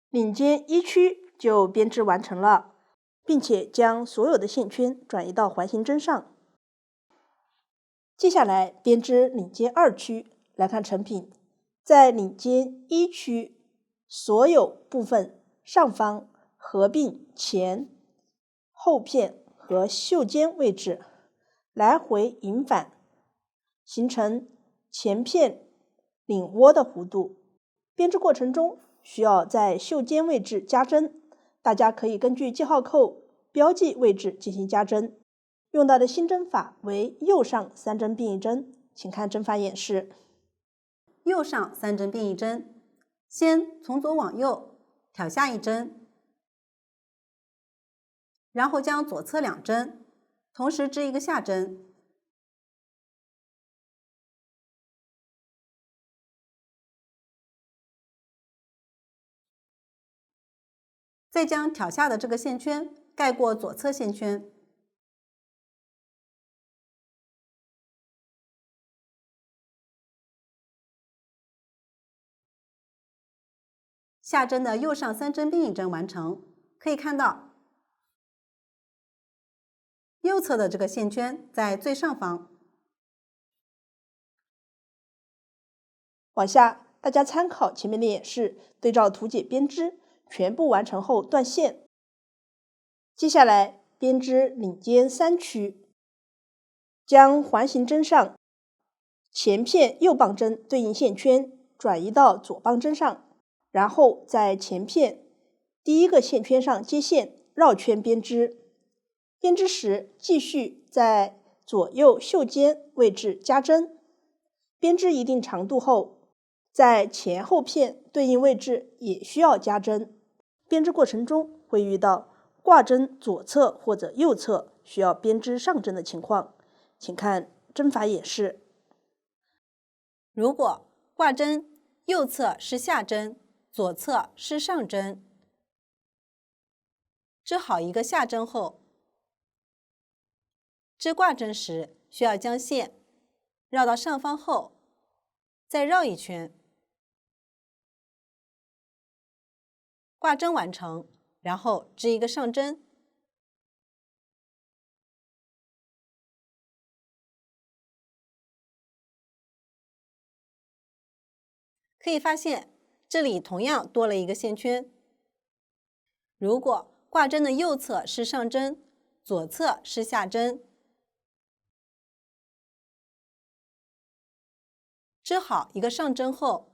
领尖1区就编织完成了，并且将所有的线圈转移到环形针上。接下来编织领尖2区，来看成品。在领尖1区所有部分上方合并前、后片和袖尖位置，来回引反，形成前片领窝的弧度。编织过程中需要在袖尖位置加针，大家可以根据记号扣标记位置进行加针。用到的新针法为右上3针并1针，请看针法演示。右上3针并1针，先从左往右挑下1针，然后将左侧2针同时织一个下针，再将挑下的这个线圈盖过左侧线圈。下针的右上3针并1针完成。可以看到，右侧的这个线圈在最上方。往下，大家参考前面的演示，对照图解编织，全部完成后断线。接下来编织领尖3区，将环形针上前片右棒针对应线圈转移到左棒针上，然后在前片第一个线圈上接线绕圈编织。编织时继续在左右袖间位置加针，编织一定长度后，在前后片对应位置也需要加针。编织过程中会遇到挂针左侧或者右侧需要编织上针的情况，请看针法演示。如果挂针右侧是下针，左侧是上针，织好一个下针后，织挂针时需要将线绕到上方后，再绕一圈，挂针完成，然后织一个上针。可以发现，这里同样多了一个线圈。如果挂针的右侧是上针，左侧是下针，织好一个上针后，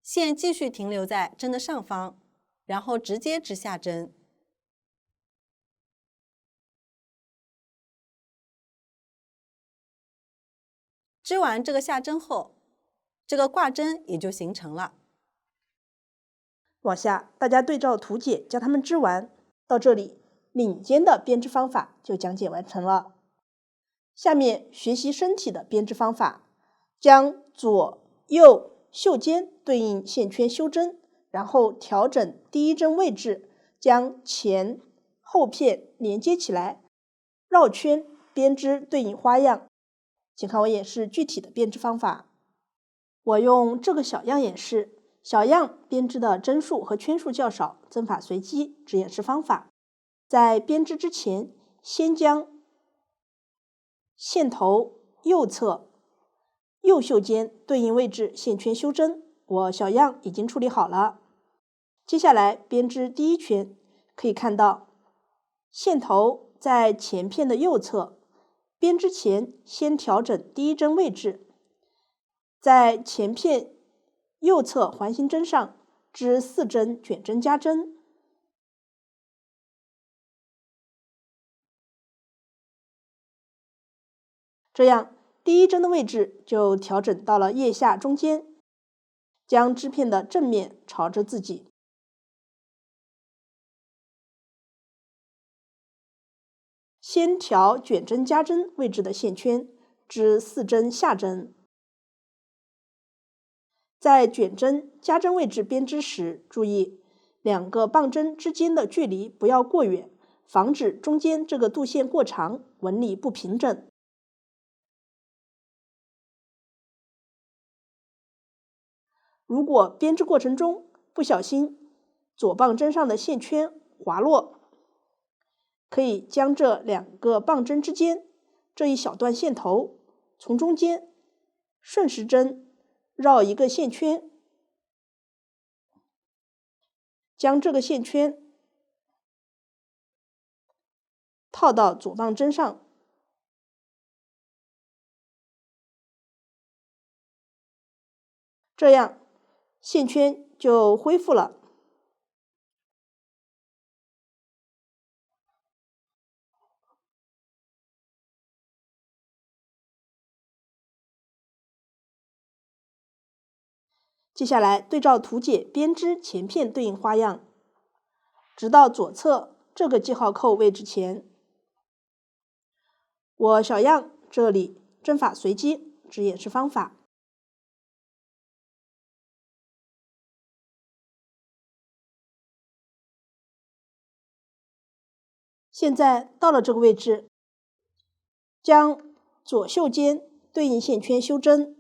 线继续停留在针的上方，然后直接织下针。织完这个下针后，这个挂针也就形成了。往下，大家对照图解将它们织完。到这里，领尖的编织方法就讲解完成了。下面学习身体的编织方法，将左右袖间对应线圈修针，然后调整第一针位置，将前后片连接起来，绕圈编织对应花样。请看我演示具体的编织方法。我用这个小样演示。小样编织的针数和圈数较少，针法随机，只演示方法。在编织之前，先将线头右侧右袖间对应位置线圈修针，我小样已经处理好了。接下来编织第一圈，可以看到线头在前片的右侧，编织前先调整第一针位置，在前片右侧环形针上织4针卷针加针，这样第一针的位置就调整到了腋下中间，将织片的正面朝着自己。先调卷针加针位置的线圈，织4针下针。在卷针加针位置编织时，注意2个棒针之间的距离不要过远，防止中间这个度线过长，纹理不平整。如果编织过程中不小心左棒针上的线圈滑落，可以将这2个棒针之间这一小段线头从中间顺时针绕一个线圈，将这个线圈套到左棒针上，这样线圈就恢复了。接下来对照图解编织前片对应花样，直到左侧这个记号扣位置前。我小样这里针法随机，只演示方法。现在到了这个位置，将左袖间对应线圈修针，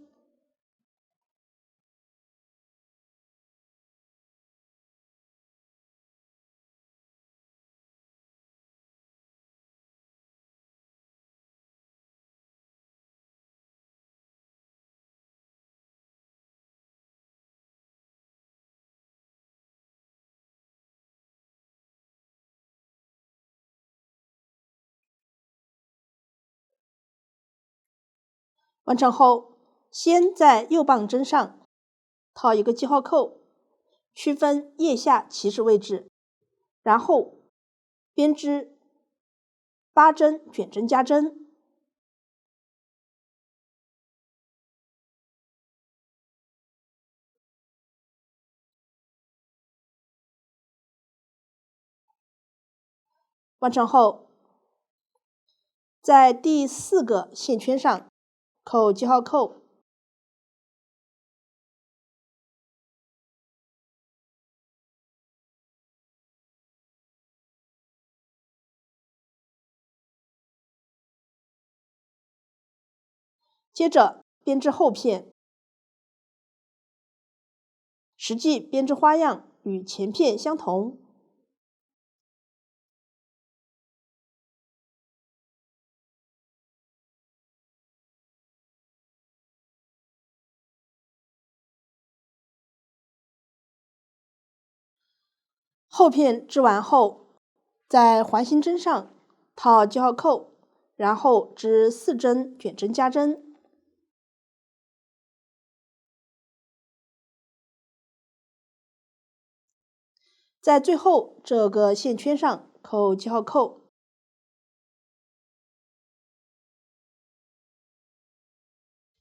完成后，先在右棒针上套一个记号扣，区分腋下起始位置，然后编织8针卷针加针。完成后，在第4个线圈上扣记号扣，接着编织后片，实际编织花样与前片相同。后片织完后，在环形针上套记号扣，然后织4针卷针加针。在最后这个线圈上扣记号扣，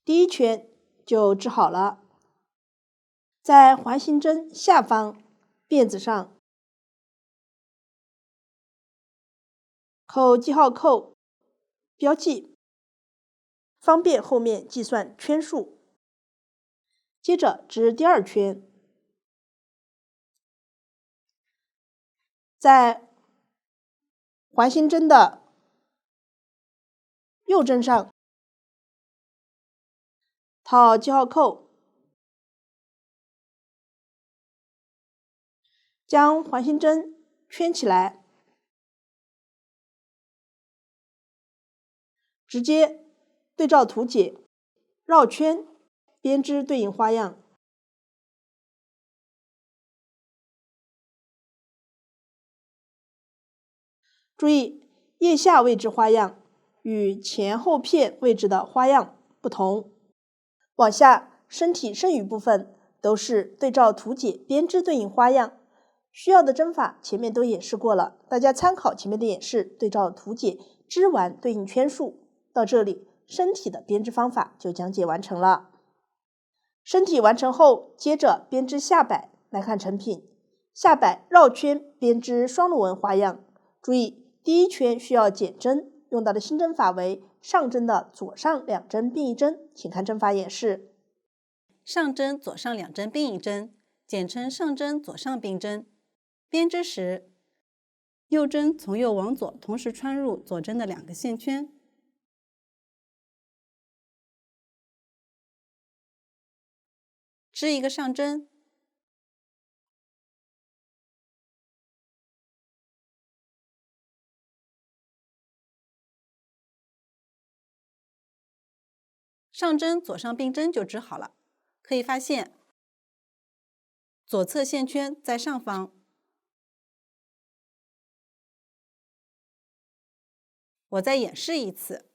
第1圈就织好了。在环形针下方辫子上扣记号扣，标记，方便后面计算圈数。接着织第2圈，在环形针的右针上套记号扣，将环形针圈起来，直接对照图解绕圈编织对应花样。注意腋下位置花样与前后片位置的花样不同。往下身体剩余部分都是对照图解编织对应花样，需要的针法前面都演示过了，大家参考前面的演示，对照图解织完对应圈数。到这里，身体的编织方法就讲解完成了。身体完成后，接着编织下摆，来看成品。下摆绕圈编织双螺纹花样，注意第1圈需要减针，用到的新针法为上针的左上2针并1针，请看针法演示。上针左上2针并1针，简称上针左上并针。编织时，右针从右往左同时穿入左针的2个线圈，织一个上针，上针左上并针就织好了。可以发现，左侧线圈在上方。我再演示一次，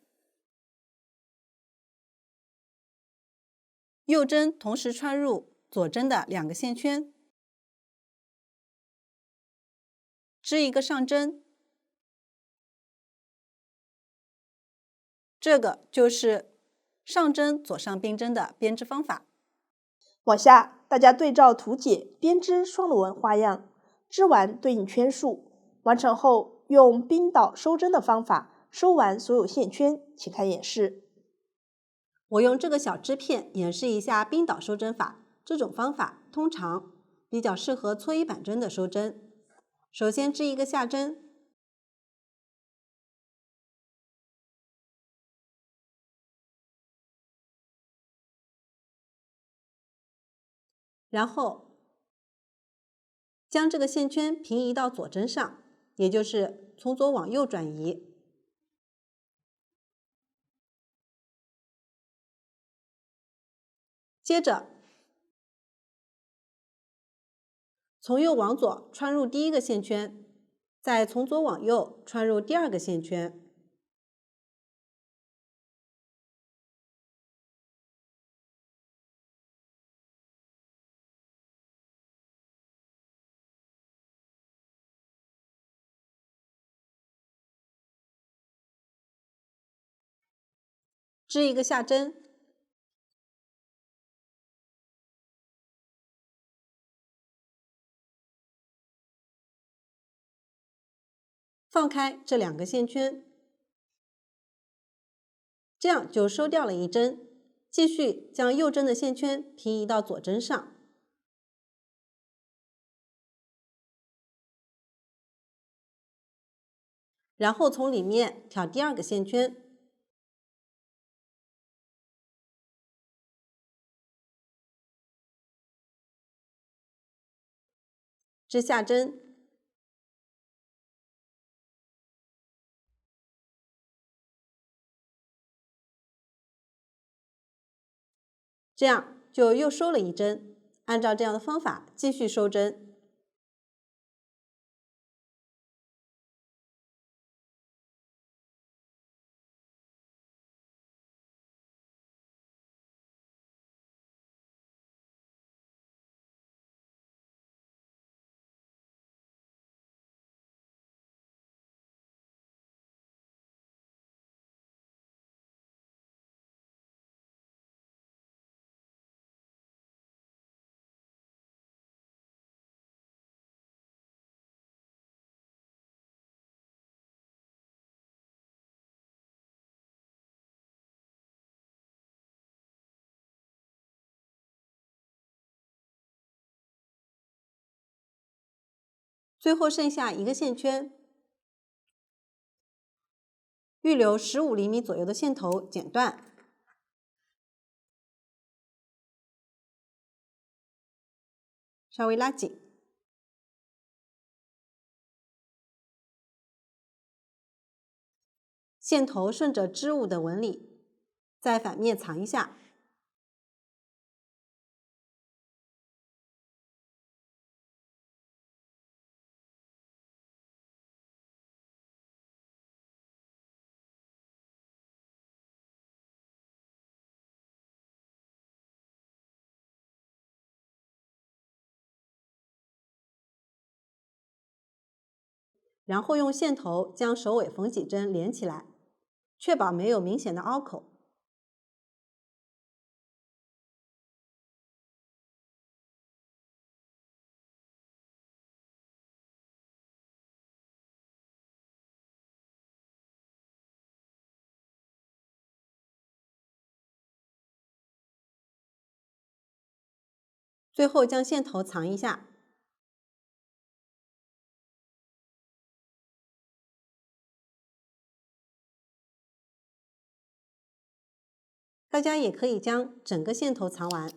右针同时穿入左针的2个线圈，织一个上针，这个就是上针左上并针的编织方法。往下，大家对照图解编织双螺纹花样，织完对应圈数，完成后用冰岛收针的方法收完所有线圈，请看演示。我用这个小织片演示一下冰岛收针法。这种方法通常比较适合搓衣板针的收针。首先织一个下针，然后将这个线圈平移到左针上，也就是从左往右转移。接着从右往左穿入第1个线圈，再从左往右穿入第2个线圈。织一个下针，放开这2个线圈，这样就收掉了一针。继续将右针的线圈平移到左针上，然后从里面挑第2个线圈，织下针，这样就又收了一针。按照这样的方法继续收针。最后剩下1个线圈，预留15厘米左右的线头剪断，稍微拉紧，线头顺着织物的纹理，在反面藏一下。然后用线头将首尾缝几针连起来，确保没有明显的凹口。最后将线头藏一下。大家也可以将整个线头藏完。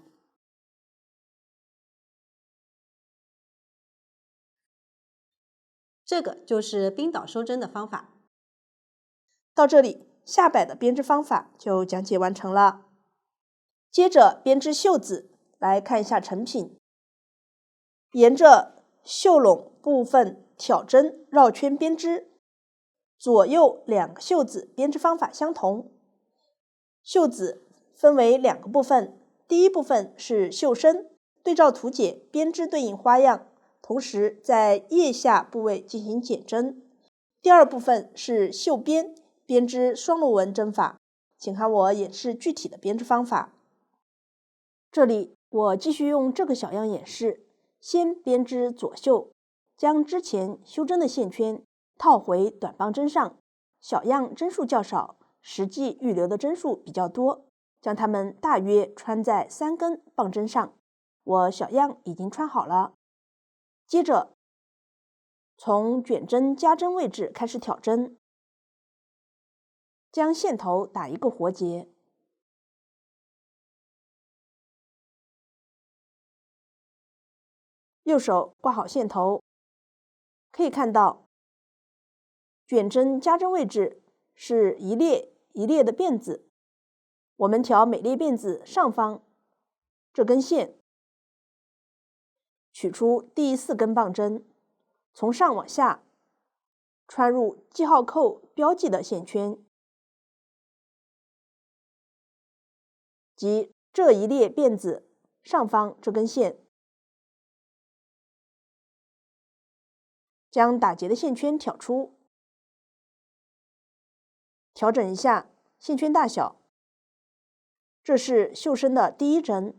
这个就是冰岛收针的方法。到这里，下摆的编织方法就讲解完成了。接着编织袖子，来看一下成品。沿着袖拢部分挑针绕圈编织，左右2个袖子编织方法相同。袖子分为2个部分，第一部分是袖身，对照图解编织对应花样，同时在腋下部位进行减针。第二部分是袖边，编织双螺纹针法，请看我演示具体的编织方法。这里我继续用这个小样演示，先编织左袖，将之前修针的线圈套回短棒针上，小样针数较少，实际预留的针数比较多，将它们大约穿在3根棒针上。我小样已经穿好了。接着从卷针夹针位置开始挑针，将线头打一个活结，右手挂好线头，可以看到卷针夹针位置是一列一列的辫子，我们挑每列辫子上方这根线，取出第4根棒针，从上往下穿入记号扣标记的线圈，即这一列辫子上方这根线，将打结的线圈挑出，调整一下线圈大小，这是绣身的第一针。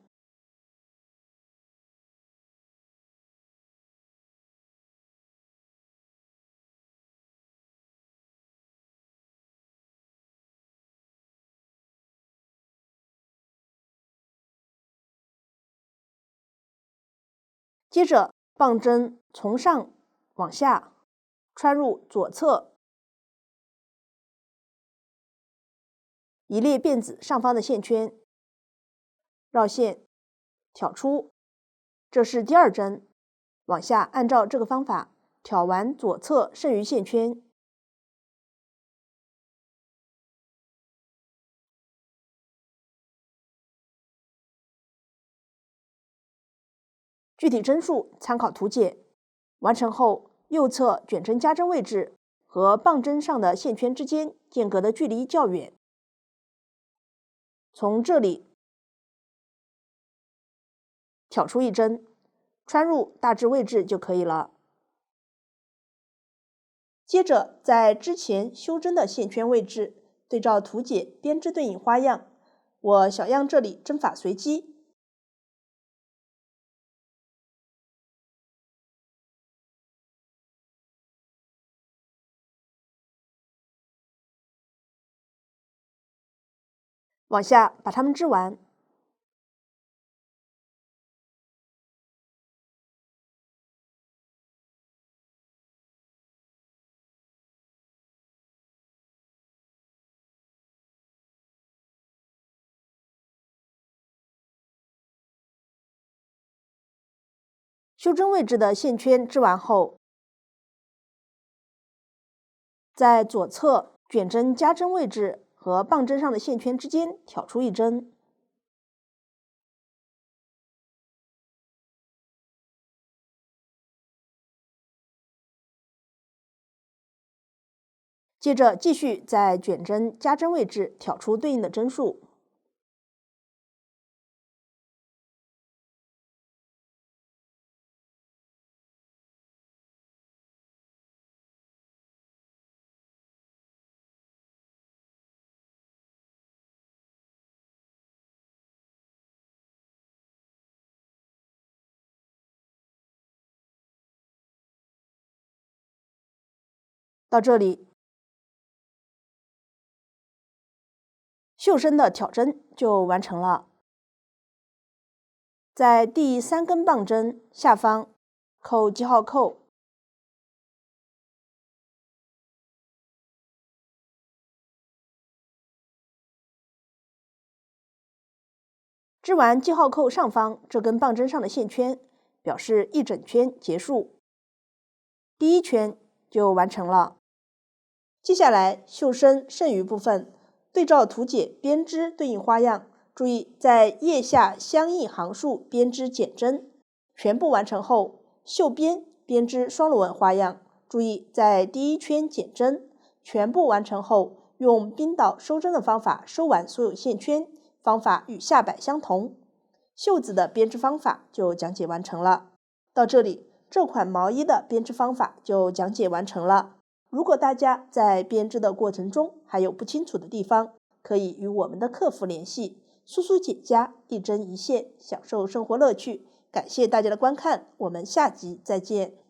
接着，棒针从上往下穿入左侧一列辫子上方的线圈，绕线挑出，这是第二针。往下按照这个方法挑完左侧剩余线圈。具体针数参考图解。完成后，右侧卷针加针位置和棒针上的线圈之间间隔的距离较远，从这里挑出一针，穿入大致位置就可以了。接着，在之前修针的线圈位置对照图解编织对应花样。我小样这里针法随机，往下把它们织完。修针位置的线圈织完后，在左侧卷针加针位置和棒针上的线圈之间挑出一针。接着继续在卷针加针位置挑出对应的针数。到这里，绣身的挑针就完成了。在第3根棒针下方扣记号扣，织完记号扣上方这根棒针上的线圈，表示一整圈结束，第1圈就完成了。接下来绣身剩余部分，对照图解编织对应花样。注意在腋下相应行数编织减针。全部完成后，绣边编织双螺纹花样。注意在第1圈减针。全部完成后，用冰岛收针的方法收完所有线圈，方法与下摆相同。袖子的编织方法就讲解完成了。到这里，这款毛衣的编织方法就讲解完成了。如果大家在编织的过程中还有不清楚的地方，可以与我们的客服联系。苏苏姐家，一针一线，享受生活乐趣。感谢大家的观看，我们下集再见。